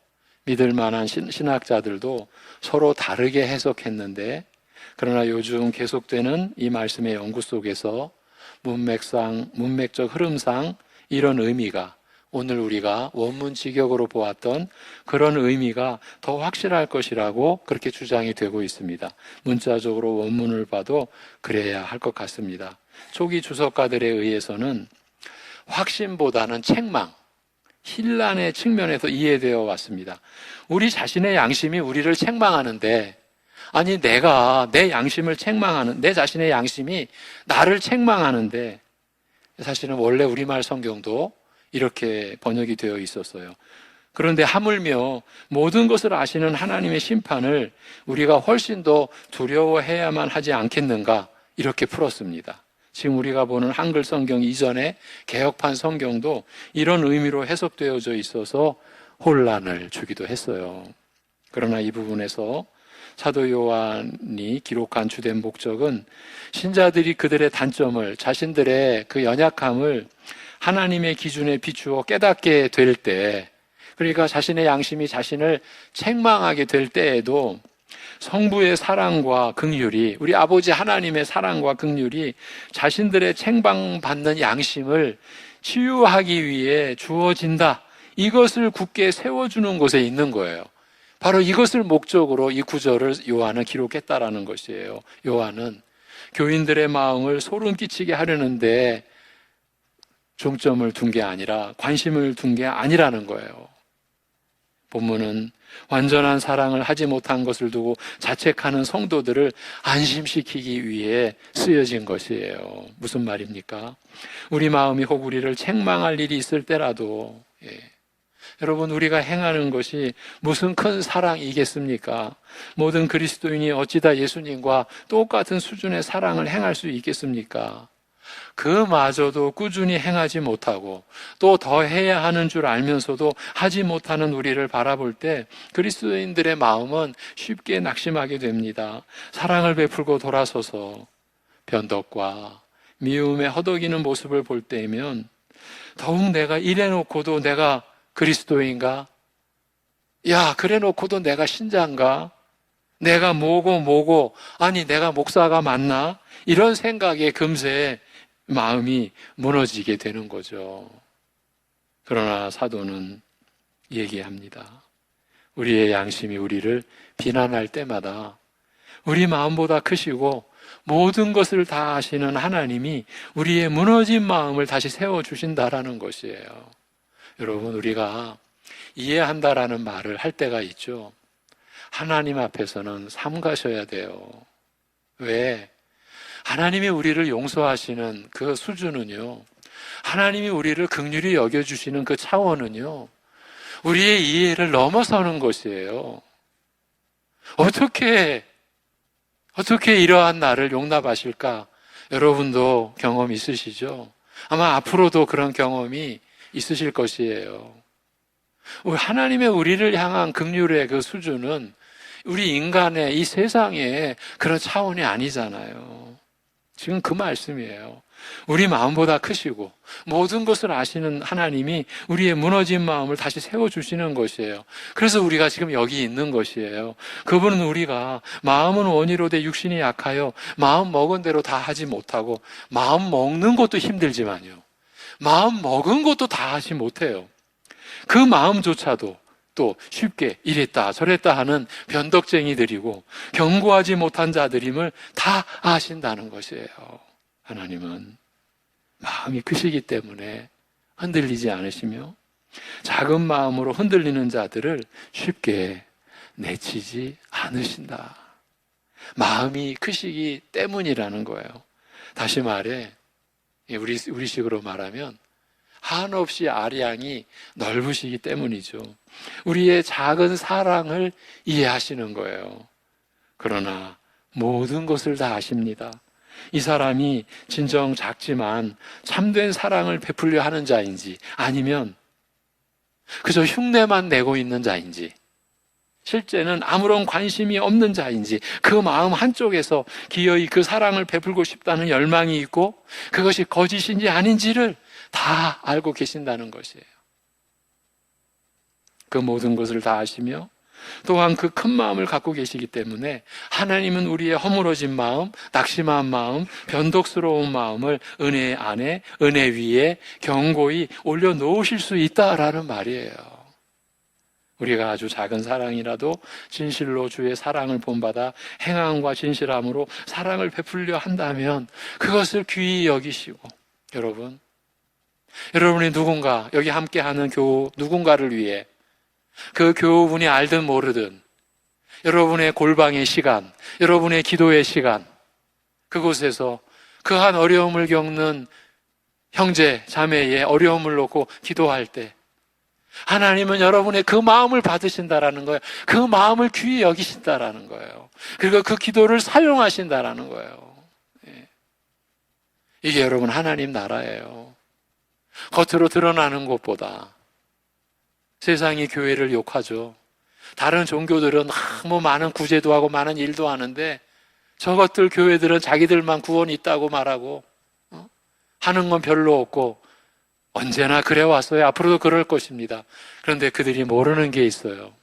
믿을 만한 신학자들도 서로 다르게 해석했는데 그러나 요즘 계속되는 이 말씀의 연구 속에서 문맥적 흐름상 이런 의미가 오늘 우리가 원문 직역으로 보았던 그런 의미가 더 확실할 것이라고 그렇게 주장이 되고 있습니다. 문자적으로 원문을 봐도 그래야 할 것 같습니다. 초기 주석가들에 의해서는 확신보다는 책망, 혼란의 측면에서 이해되어 왔습니다. 우리 자신의 양심이 우리를 책망하는데, 아니 내가 내 양심을 책망하는, 내 자신의 양심이 나를 책망하는데, 사실은 원래 우리말 성경도 이렇게 번역이 되어 있었어요. 그런데 하물며 모든 것을 아시는 하나님의 심판을 우리가 훨씬 더 두려워해야만 하지 않겠는가, 이렇게 풀었습니다. 지금 우리가 보는 한글 성경 이전에 개역판 성경도 이런 의미로 해석되어져 있어서 혼란을 주기도 했어요. 그러나 이 부분에서 사도 요한이 기록한 주된 목적은 신자들이 그들의 단점을, 자신들의 그 연약함을 하나님의 기준에 비추어 깨닫게 될 때, 그러니까 자신의 양심이 자신을 책망하게 될 때에도 성부의 사랑과 긍휼이, 우리 아버지 하나님의 사랑과 긍휼이 자신들의 책망받는 양심을 치유하기 위해 주어진다. 이것을 굳게 세워주는 곳에 있는 거예요. 바로 이것을 목적으로 이 구절을 요한은 기록했다라는 것이에요. 요한은 교인들의 마음을 소름 끼치게 하려는데 중점을 둔 게 아니라, 관심을 둔 게 아니라는 거예요. 본문은 완전한 사랑을 하지 못한 것을 두고 자책하는 성도들을 안심시키기 위해 쓰여진 것이에요. 무슨 말입니까? 우리 마음이 혹 우리를 책망할 일이 있을 때라도, 여러분, 우리가 행하는 것이 무슨 큰 사랑이겠습니까? 모든 그리스도인이 어찌다 예수님과 똑같은 수준의 사랑을 행할 수 있겠습니까? 그마저도 꾸준히 행하지 못하고 또 더 해야 하는 줄 알면서도 하지 못하는 우리를 바라볼 때 그리스도인들의 마음은 쉽게 낙심하게 됩니다. 사랑을 베풀고 돌아서서 변덕과 미움에 허덕이는 모습을 볼 때면 더욱 내가 이래놓고도 내가 그리스도인가? 야, 그래놓고도 내가 신자인가? 내가 뭐고 아니 내가 목사가 맞나? 이런 생각에 금세 마음이 무너지게 되는 거죠. 그러나 사도는 얘기합니다. 우리의 양심이 우리를 비난할 때마다 우리 마음보다 크시고 모든 것을 다 아시는 하나님이 우리의 무너진 마음을 다시 세워주신다라는 것이에요. 여러분, 우리가 이해한다라는 말을 할 때가 있죠. 하나님 앞에서는 삼가셔야 돼요. 왜? 하나님이 우리를 용서하시는 그 수준은요, 하나님이 우리를 긍휼히 여겨주시는 그 차원은요, 우리의 이해를 넘어서는 것이에요. 어떻게 이러한 나를 용납하실까? 여러분도 경험 있으시죠? 아마 앞으로도 그런 경험이 있으실 것이에요. 하나님의 우리를 향한 긍휼의 그 수준은 우리 인간의 이 세상의 그런 차원이 아니잖아요. 지금 그 말씀이에요. 우리 마음보다 크시고 모든 것을 아시는 하나님이 우리의 무너진 마음을 다시 세워주시는 것이에요. 그래서 우리가 지금 여기 있는 것이에요. 그분은 우리가 마음은 원이로되 육신이 약하여 마음 먹은 대로 다 하지 못하고, 마음 먹는 것도 힘들지만요, 마음 먹은 것도 다 하지 못해요. 그 마음조차도 또 쉽게 이랬다 저랬다 하는 변덕쟁이들이고 견고하지 못한 자들임을 다 아신다는 것이에요. 하나님은 마음이 크시기 때문에 흔들리지 않으시며 작은 마음으로 흔들리는 자들을 쉽게 내치지 않으신다. 마음이 크시기 때문이라는 거예요. 다시 말해, 우리식으로 말하면 한없이 아량이 넓으시기 때문이죠. 우리의 작은 사랑을 이해하시는 거예요. 그러나 모든 것을 다 아십니다. 이 사람이 진정 작지만 참된 사랑을 베풀려 하는 자인지, 아니면 그저 흉내만 내고 있는 자인지, 실제는 아무런 관심이 없는 자인지, 그 마음 한쪽에서 기어이 그 사랑을 베풀고 싶다는 열망이 있고 그것이 거짓인지 아닌지를 다 알고 계신다는 것이에요. 그 모든 것을 다 아시며 또한 그 큰 마음을 갖고 계시기 때문에 하나님은 우리의 허물어진 마음, 낙심한 마음, 변덕스러운 마음을 은혜 안에, 은혜 위에 견고히 올려놓으실 수 있다라는 말이에요. 우리가 아주 작은 사랑이라도 진실로 주의 사랑을 본받아 행함과 진실함으로 사랑을 베풀려 한다면 그것을 귀히 여기시고, 여러분이 누군가, 여기 함께하는 교우 누군가를 위해 그 교우분이 알든 모르든 여러분의 골방의 시간, 여러분의 기도의 시간, 그곳에서 그한 어려움을 겪는 형제, 자매의 어려움을 놓고 기도할 때 하나님은 여러분의 그 마음을 받으신다라는 거예요. 그 마음을 귀히 여기신다라는 거예요. 그리고 그 기도를 사용하신다라는 거예요. 이게 여러분 하나님 나라예요. 겉으로 드러나는 것보다 세상이 교회를 욕하죠. 다른 종교들은 많은 구제도 하고 많은 일도 하는데 저것들 교회들은 자기들만 구원이 있다고 말하고 하는 건 별로 없고 언제나 그래왔어요. 앞으로도 그럴 것입니다. 그런데 그들이 모르는 게 있어요.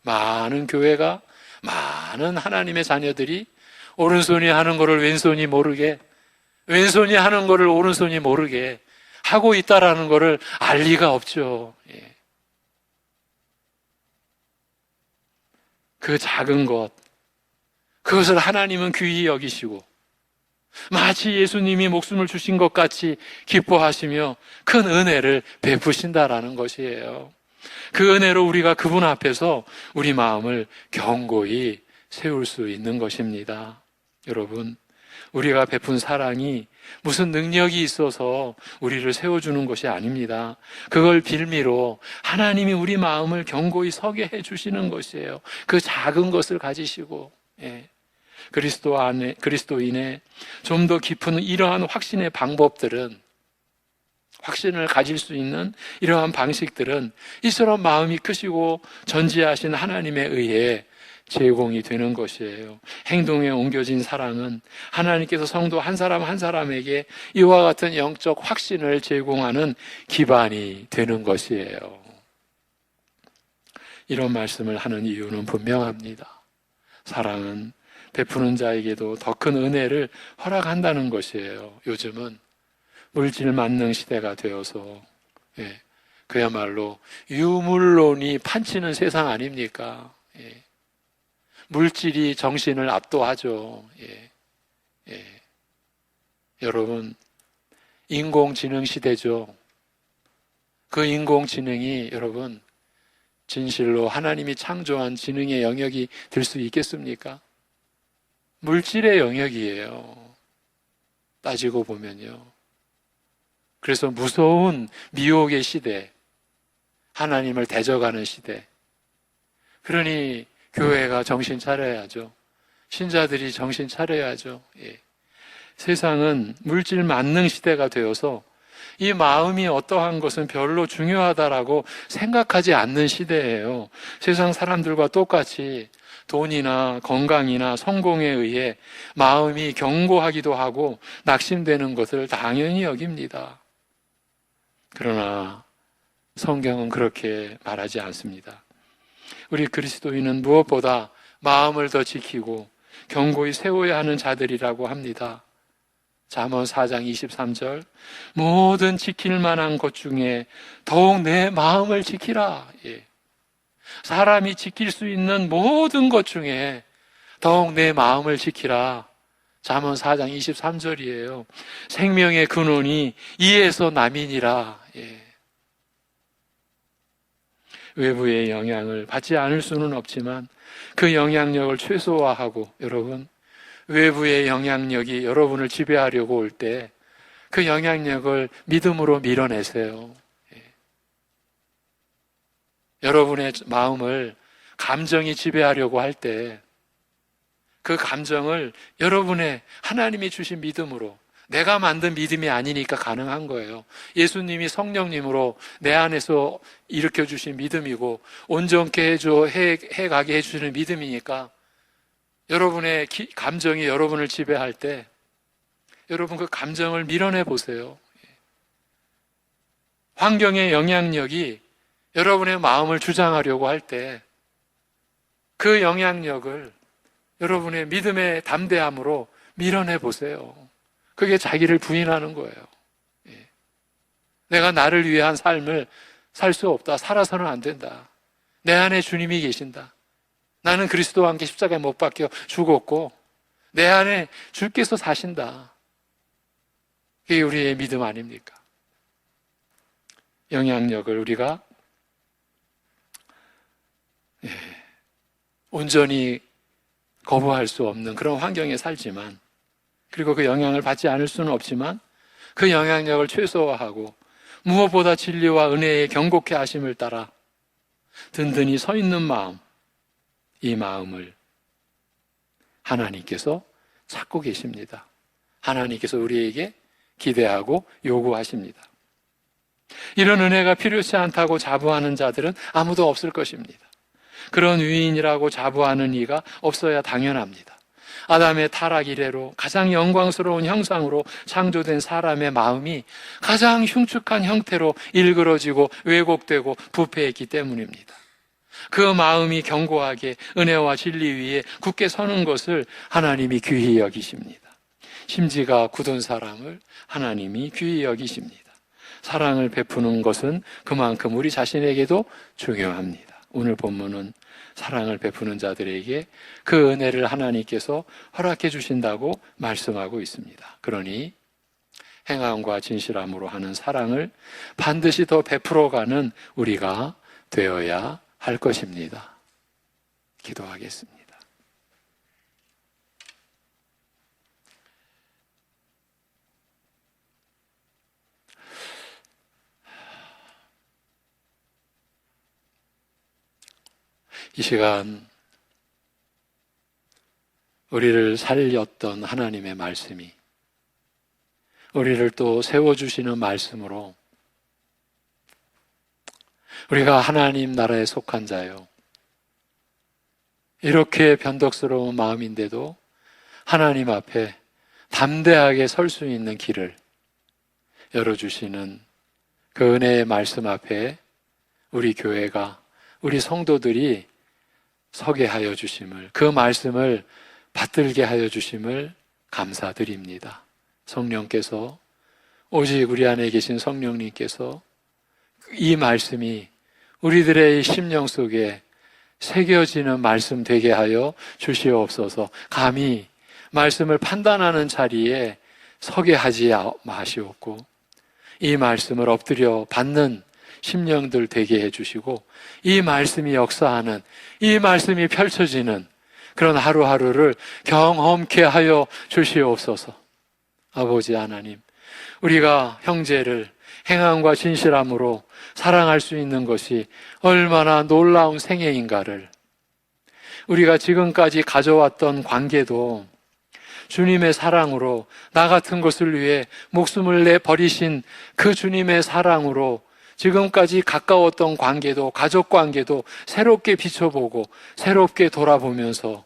많은 교회가, 많은 하나님의 자녀들이 오른손이 하는 거를 왼손이 모르게, 왼손이 하는 거를 오른손이 모르게 하고 있다라는 거를 알 리가 없죠. 그 작은 것, 그것을 하나님은 귀히 여기시고 마치 예수님이 목숨을 주신 것 같이 기뻐하시며 큰 은혜를 베푸신다라는 것이에요. 그 은혜로 우리가 그분 앞에서 우리 마음을 견고히 세울 수 있는 것입니다. 여러분, 우리가 베푼 사랑이 무슨 능력이 있어서 우리를 세워주는 것이 아닙니다. 그걸 빌미로 하나님이 우리 마음을 견고히 서게 해주시는 것이에요. 그 작은 것을 가지시고, 그리스도인의 좀 더 깊은 이러한 확신의 방법들은, 확신을 가질 수 있는 이러한 방식들은 이처럼 마음이 크시고 전지하신 하나님에 의해 제공이 되는 것이에요. 행동에 옮겨진 사랑은 하나님께서 성도 한 사람 한 사람에게 이와 같은 영적 확신을 제공하는 기반이 되는 것이에요. 이런 말씀을 하는 이유는 분명합니다. 사랑은 베푸는 자에게도 더 큰 은혜를 허락한다는 것이에요. 요즘은 물질 만능 시대가 되어서 그야말로 유물론이 판치는 세상 아닙니까? 물질이 정신을 압도하죠. 여러분, 인공지능 시대죠. 그 인공지능이 여러분 진실로 하나님이 창조한 지능의 영역이 될 수 있겠습니까? 물질의 영역이에요. 따지고 보면요. 그래서 무서운 미혹의 시대, 하나님을 대적하는 시대. 그러니 교회가 정신 차려야죠. 신자들이 정신 차려야죠. 세상은 물질 만능 시대가 되어서 이 마음이 어떠한 것은 별로 중요하다라고 생각하지 않는 시대예요. 세상 사람들과 똑같이 돈이나 건강이나 성공에 의해 마음이 견고하기도 하고 낙심되는 것을 당연히 여깁니다. 그러나 성경은 그렇게 말하지 않습니다. 우리 그리스도인은 무엇보다 마음을 더 지키고 견고히 세워야 하는 자들이라고 합니다. 잠언 4장 23절, 모든 지킬 만한 것 중에 더욱 내 마음을 지키라. 사람이 지킬 수 있는 모든 것 중에 더욱 내 마음을 지키라. 잠언 4장 23절이에요. 생명의 근원이 이에서 남이니라. 외부의 영향을 받지 않을 수는 없지만 그 영향력을 최소화하고, 여러분, 외부의 영향력이 여러분을 지배하려고 올 때 그 영향력을 믿음으로 밀어내세요. 여러분의 마음을 감정이 지배하려고 할 때 그 감정을 여러분의 하나님이 주신 믿음으로, 내가 만든 믿음이 아니니까 가능한 거예요. 예수님이 성령님으로 내 안에서 일으켜 주신 믿음이고 온전케 해가게 해주시는 믿음이니까 여러분의 감정이 여러분을 지배할 때 여러분 그 감정을 밀어내 보세요. 환경의 영향력이 여러분의 마음을 주장하려고 할 때 그 영향력을 여러분의 믿음의 담대함으로 밀어내 보세요. 그게 자기를 부인하는 거예요. 예. 내가 나를 위한 삶을 살 수 없다. 살아서는 안 된다. 내 안에 주님이 계신다. 나는 그리스도와 함께 십자가에 못 박혀 죽었고 내 안에 주께서 사신다. 그게 우리의 믿음 아닙니까? 영향력을 우리가 온전히 거부할 수 없는 그런 환경에 살지만, 그리고 그 영향을 받지 않을 수는 없지만 그 영향력을 최소화하고 무엇보다 진리와 은혜의 경고케 하심을 따라 든든히 서 있는 마음, 이 마음을 하나님께서 찾고 계십니다. 하나님께서 우리에게 기대하고 요구하십니다. 이런 은혜가 필요치 않다고 자부하는 자들은 아무도 없을 것입니다. 그런 위인이라고 자부하는 이가 없어야 당연합니다. 아담의 타락 이래로 가장 영광스러운 형상으로 창조된 사람의 마음이 가장 흉측한 형태로 일그러지고 왜곡되고 부패했기 때문입니다. 그 마음이 견고하게 은혜와 진리 위에 굳게 서는 것을 하나님이 귀히 여기십니다. 심지가 굳은 사람을 하나님이 귀히 여기십니다. 사랑을 베푸는 것은 그만큼 우리 자신에게도 중요합니다. 오늘 본문은 사랑을 베푸는 자들에게 그 은혜를 하나님께서 허락해 주신다고 말씀하고 있습니다. 그러니 행함과 진실함으로 하는 사랑을 반드시 더 베풀어가는 우리가 되어야 할 것입니다. 기도하겠습니다. 이 시간 우리를 살렸던 하나님의 말씀이 우리를 또 세워주시는 말씀으로 우리가 하나님 나라에 속한 자요, 이렇게 변덕스러운 마음인데도 하나님 앞에 담대하게 설 수 있는 길을 열어주시는 그 은혜의 말씀 앞에 우리 교회가, 우리 성도들이 서게 하여 주심을, 그 말씀을 받들게 하여 주심을 감사드립니다. 성령께서, 오직 우리 안에 계신 성령님께서 이 말씀이 우리들의 심령 속에 새겨지는 말씀 되게 하여 주시옵소서. 감히 말씀을 판단하는 자리에 서게 하지 마시옵고 이 말씀을 엎드려 받는 심령들 되게 해주시고 이 말씀이 역사하는, 이 말씀이 펼쳐지는 그런 하루하루를 경험케 하여 주시옵소서. 아버지 하나님, 우리가 형제를 행함과 진실함으로 사랑할 수 있는 것이 얼마나 놀라운 생애인가를, 우리가 지금까지 가져왔던 관계도 주님의 사랑으로, 나 같은 것을 위해 목숨을 내버리신 그 주님의 사랑으로 지금까지 가까웠던 관계도, 가족 관계도 새롭게 비춰보고 새롭게 돌아보면서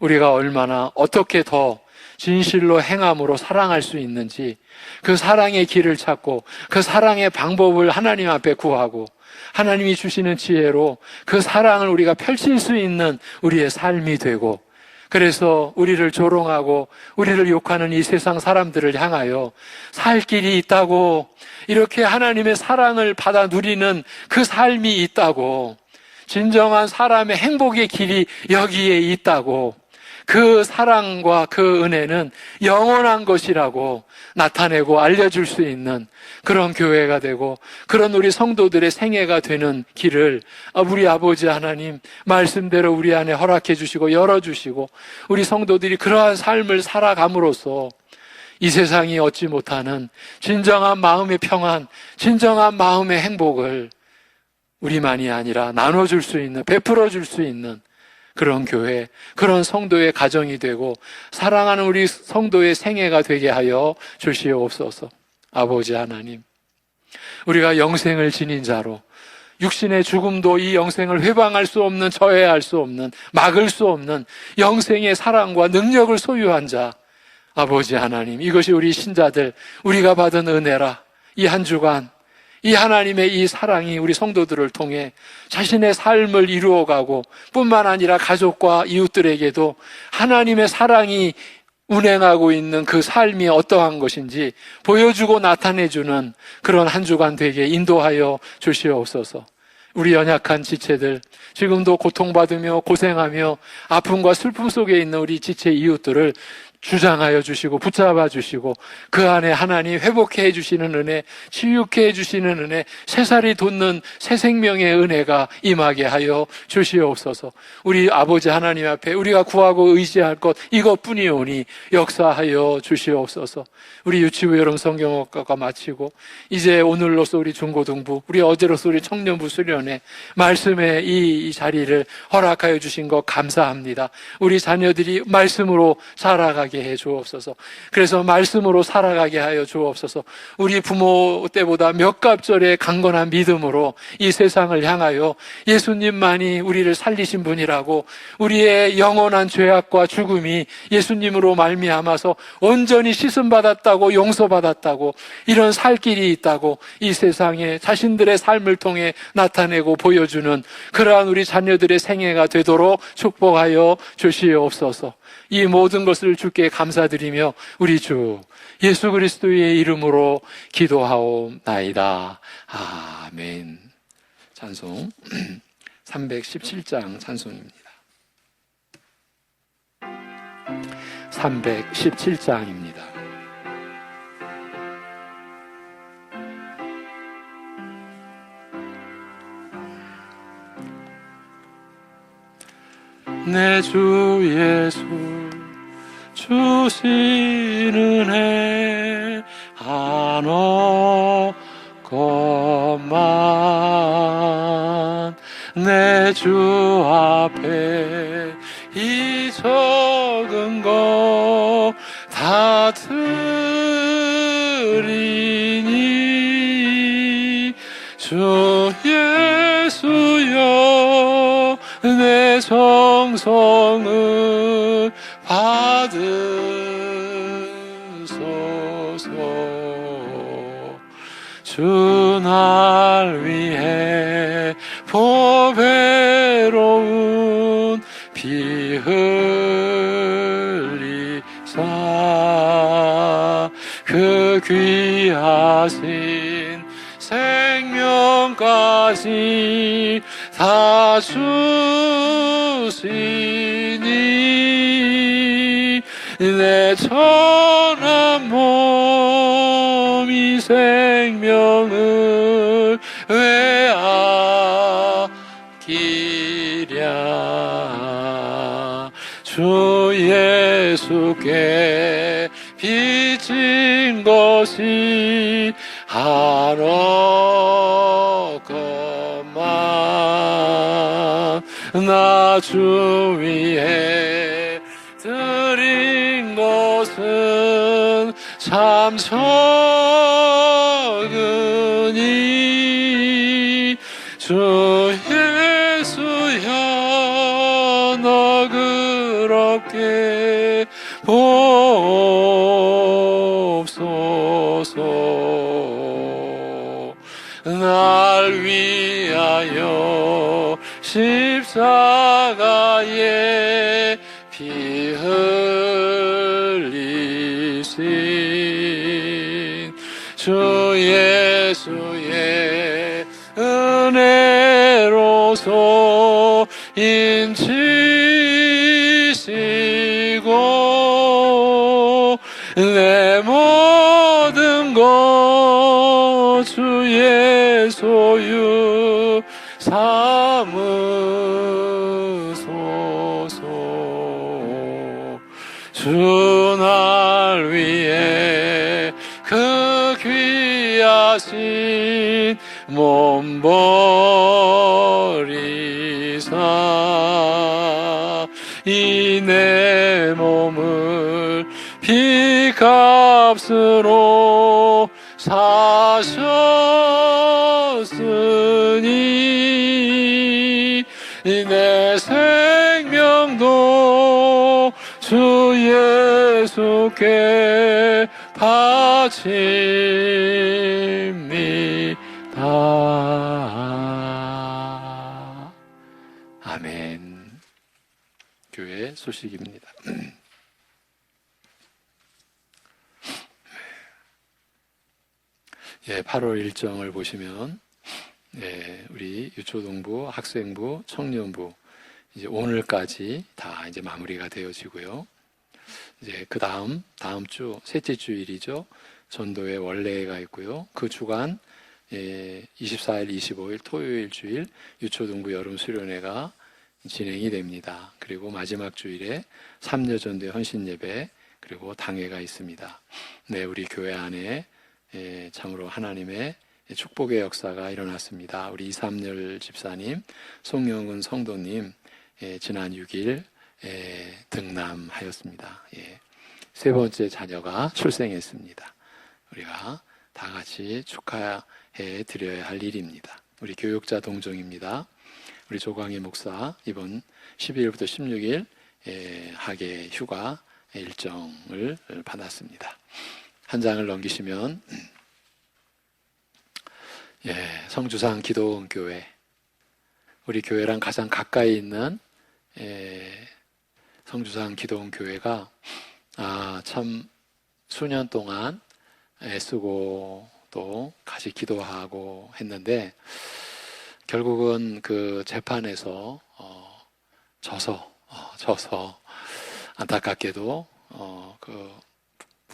우리가 얼마나 어떻게 더 진실로 행함으로 사랑할 수 있는지 그 사랑의 길을 찾고 그 사랑의 방법을 하나님 앞에 구하고 하나님이 주시는 지혜로 그 사랑을 우리가 펼칠 수 있는 우리의 삶이 되고, 그래서 우리를 조롱하고 우리를 욕하는 이 세상 사람들을 향하여 살 길이 있다고, 이렇게 하나님의 사랑을 받아 누리는 그 삶이 있다고, 진정한 사람의 행복의 길이 여기에 있다고, 그 사랑과 그 은혜는 영원한 것이라고 나타내고 알려줄 수 있는 그런 교회가 되고 그런 우리 성도들의 생애가 되는 길을 우리 아버지 하나님 말씀대로 우리 안에 허락해 주시고 열어주시고 우리 성도들이 그러한 삶을 살아감으로써 이 세상이 얻지 못하는 진정한 마음의 평안, 진정한 마음의 행복을 우리만이 아니라 나눠줄 수 있는, 베풀어 줄 수 있는 그런 교회, 그런 성도의 가정이 되고 사랑하는 우리 성도의 생애가 되게 하여 주시옵소서. 아버지 하나님, 우리가 영생을 지닌 자로 육신의 죽음도 이 영생을 회방할 수 없는, 저해할 수 없는, 막을 수 없는 영생의 사랑과 능력을 소유한 자, 아버지 하나님, 이것이 우리 신자들, 우리가 받은 은혜라. 이 한 주간 이 하나님의 이 사랑이 우리 성도들을 통해 자신의 삶을 이루어가고 뿐만 아니라 가족과 이웃들에게도 하나님의 사랑이 운행하고 있는 그 삶이 어떠한 것인지 보여주고 나타내주는 그런 한 주간 되게 인도하여 주시옵소서. 우리 연약한 지체들, 지금도 고통받으며 고생하며 아픔과 슬픔 속에 있는 우리 지체 이웃들을 주장하여 주시고 붙잡아 주시고 그 안에 하나님 회복해 해주시는 은혜, 치유케 해주시는 은혜, 새살이 돋는 새 생명의 은혜가 임하게 하여 주시옵소서. 우리 아버지 하나님 앞에 우리가 구하고 의지할 것 이것뿐이오니 역사하여 주시옵소서. 우리 유치부 여름 성경학과가 마치고 이제 오늘로서 우리 중고등부, 우리 어제로서 우리 청년부 수련회 말씀의 이 자리를 허락하여 주신 것 감사합니다. 우리 자녀들이 말씀으로 살아가게 해 주옵소서. 그래서 말씀으로 살아가게 하여 주옵소서. 우리 부모 때보다 몇 갑절의 강건한 믿음으로 이 세상을 향하여 예수님만이 우리를 살리신 분이라고, 우리의 영원한 죄악과 죽음이 예수님으로 말미암아서 온전히 씻음받았다고, 용서받았다고, 이런 살 길이 있다고 이 세상에 자신들의 삶을 통해 나타내고 보여주는 그러한 우리 자녀들의 생애가 되도록 축복하여 주시옵소서. 이 모든 것을 주께 감사드리며 우리 주 예수 그리스도의 이름으로 기도하옵나이다. 아멘. 찬송 317장 찬송입니다. 317장입니다. 내 주 예수 주시는 해 한없건만 내 주 앞에 이 적은 거 다 드리니 주 예수여 내 정성을 받으소서. 주 날 위해 보배로운 피 흘리사 그 귀하신 생명까지 다 주시니 내 천한 몸이 생명을 왜아끼랴 주 예수께 빚진 것이 한없건만 나 주 위해 드린 것은 참 적으니 주 예수여 너그럽게 보옵소서. 날 위하여 십자가에 피 흘리신 주 예수의 은혜로서 인치시고 내 모든 것 주의 소유 삼으소서. 주 날 위해 그 귀하신 몸 버리사 이 내 몸을 피값으로 사셨으니 내 생명도 주 예수께 바칩니다. 아멘. 교회 소식입니다. 예, 8월 일정을 보시면 우리 유초동부, 학생부, 청년부 이제 오늘까지 다 이제 마무리가 되어지고요. 이제 그 다음 주 셋째 주일이죠. 전도회 원래가 있고요. 그 주간 24일, 25일 토요일 주일 유초동부 여름 수련회가 진행이 됩니다. 그리고 마지막 주일에 삼려전도회 헌신예배 그리고 당회가 있습니다. 네, 우리 교회 안에 참으로 하나님의 축복의 역사가 일어났습니다. 우리 이삼열 집사님, 송영은 성도님 지난 6일 등남하였습니다. 세 번째 자녀가 출생했습니다. 우리가 다 같이 축하해 드려야 할 일입니다. 우리 교육자 동정입니다. 우리 조광희 목사 이번 12일부터 16일 학예 휴가 일정을 받았습니다. 한 장을 넘기시면 성주산 기도원 교회, 우리 교회랑 가장 가까이 있는 성주산 기도원 교회가 참 수년 동안 애쓰고 또 같이 기도하고 했는데 결국은 그 재판에서 져서 안타깝게도 그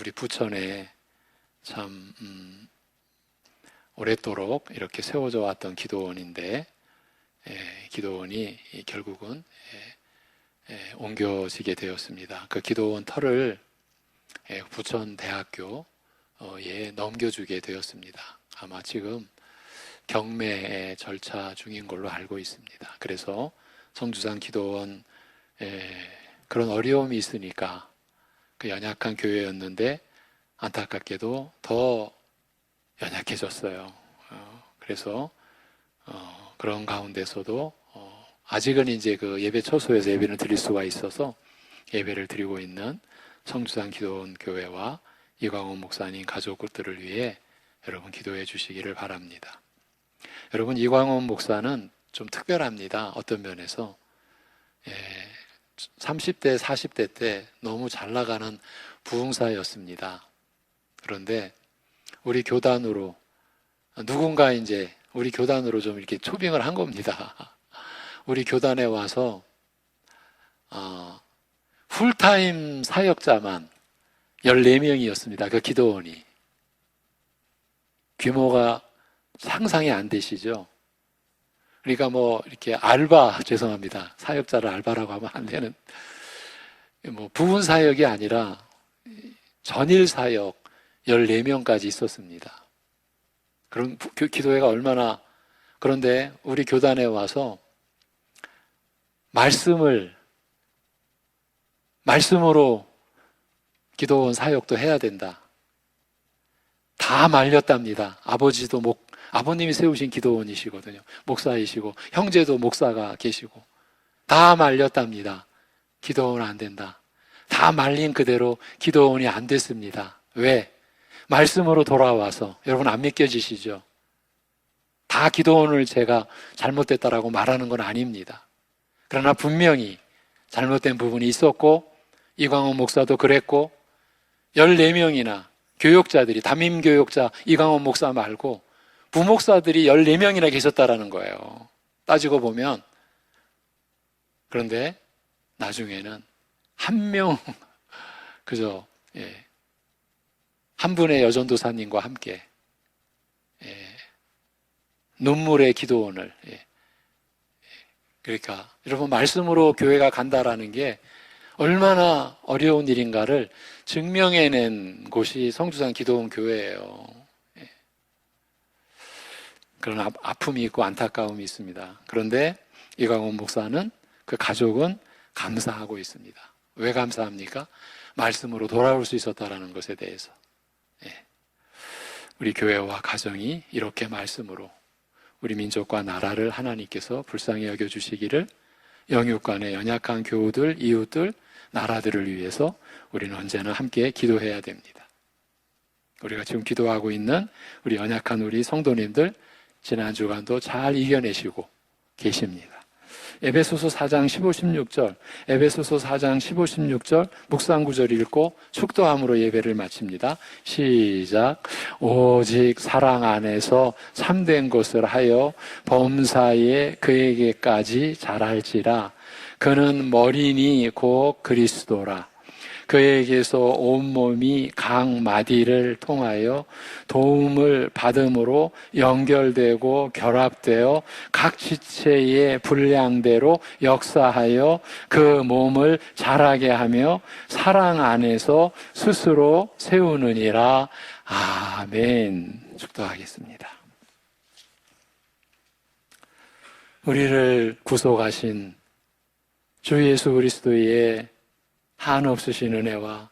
우리 부천에 참 오랫도록 이렇게 세워져 왔던 기도원인데 기도원이 결국은 옮겨지게 되었습니다. 그 기도원 터를 부천대학교에 넘겨주게 되었습니다. 아마 지금 경매 절차 중인 걸로 알고 있습니다. 그래서 성주산 기도원 그런 어려움이 있으니까 그 연약한 교회였는데 안타깝게도 더 연약해졌어요. 그래서 그런 가운데서도 아직은 이제 그 예배 처소에서 예배를 드릴 수가 있어서 예배를 드리고 있는 성주산 기도원 교회와 이광원 목사님 가족들을 위해 여러분 기도해 주시기를 바랍니다. 여러분 이광원 목사는 좀 특별합니다. 어떤 면에서 30대 40대 때 너무 잘 나가는 부흥사였습니다. 그런데 우리 교단으로 누군가 이제 우리 교단으로 좀 이렇게 초빙을 한 겁니다. 우리 교단에 와서 풀타임 사역자만 14명이었습니다. 그 기도원이. 규모가 상상이 안 되시죠? 그러니까 뭐 이렇게 죄송합니다. 사역자를 알바라고 하면 안 되는 뭐 부분 사역이 아니라 전일 사역 14명까지 있었습니다. 그런 기도회가 얼마나 그런데 우리 교단에 와서 말씀으로 기도원 사역도 해야 된다. 다 말렸답니다. 아버님이 세우신 기도원이시거든요. 목사이시고 형제도 목사가 계시고 다 말렸답니다. 기도원 안 된다. 다 말린 그대로 기도원이 안 됐습니다. 왜? 말씀으로 돌아와서 여러분 안 믿겨지시죠? 다 기도원을 제가 잘못됐다라고 말하는 건 아닙니다. 그러나 분명히 잘못된 부분이 있었고 이광원 목사도 그랬고 14명이나 교육자들이 담임교육자 이광원 목사 말고 부목사들이 14명이나 계셨다라는 거예요. 따지고 보면. 그런데 나중에는 한 명 그저 한 분의 여전도사님과 함께 눈물의 기도원을 그러니까 여러분 말씀으로 교회가 간다라는 게 얼마나 어려운 일인가를 증명해낸 곳이 성주산 기도원 교회예요. 그런 아픔이 있고 안타까움이 있습니다. 그런데 이광원 목사는 그 가족은 감사하고 있습니다. 왜 감사합니까? 말씀으로 돌아올 수 있었다라는 것에 대해서. 우리 교회와 가정이 이렇게 말씀으로 우리 민족과 나라를 하나님께서 불쌍히 여겨주시기를 영육간의 연약한 교우들, 이웃들, 나라들을 위해서 우리는 언제나 함께 기도해야 됩니다. 우리가 지금 기도하고 있는 우리 연약한 우리 성도님들 지난 주간도 잘 이겨내시고 계십니다. 에베소서 4장 15, 16절, 에베소서 4장 15, 16절 묵상구절 읽고 축도함으로 예배를 마칩니다. 시작. 오직 사랑 안에서 참된 것을 하여 범사에 그에게까지 자랄지라. 그는 머리니 곧 그리스도라. 그에게서 온몸이 각 마디를 통하여 도움을 받음으로 연결되고 결합되어 각 지체의 분량대로 역사하여 그 몸을 자라게 하며 사랑 안에서 스스로 세우느니라. 아멘. 축도하겠습니다. 우리를 구속하신 주 예수 그리스도의 한없으신 은혜와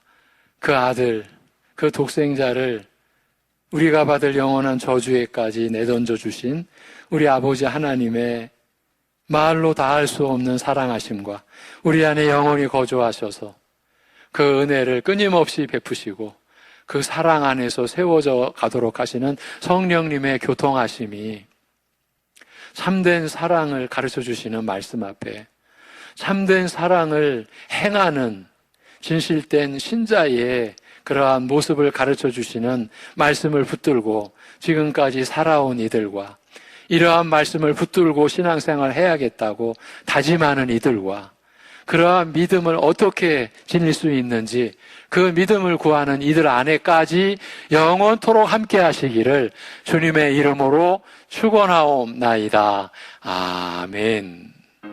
그 아들, 그 독생자를 우리가 받을 영원한 저주에까지 내던져 주신 우리 아버지 하나님의 말로 다할 수 없는 사랑하심과 우리 안에 영원히 거주하셔서 그 은혜를 끊임없이 베푸시고 그 사랑 안에서 세워져 가도록 하시는 성령님의 교통하심이 참된 사랑을 가르쳐 주시는 말씀 앞에 참된 사랑을 행하는 진실된 신자의 그러한 모습을 가르쳐 주시는 말씀을 붙들고 지금까지 살아온 이들과 이러한 말씀을 붙들고 신앙생활을 해야겠다고 다짐하는 이들과 그러한 믿음을 어떻게 지닐 수 있는지 그 믿음을 구하는 이들 안에까지 영원토록 함께 하시기를 주님의 이름으로 축원하옵나이다. 아멘.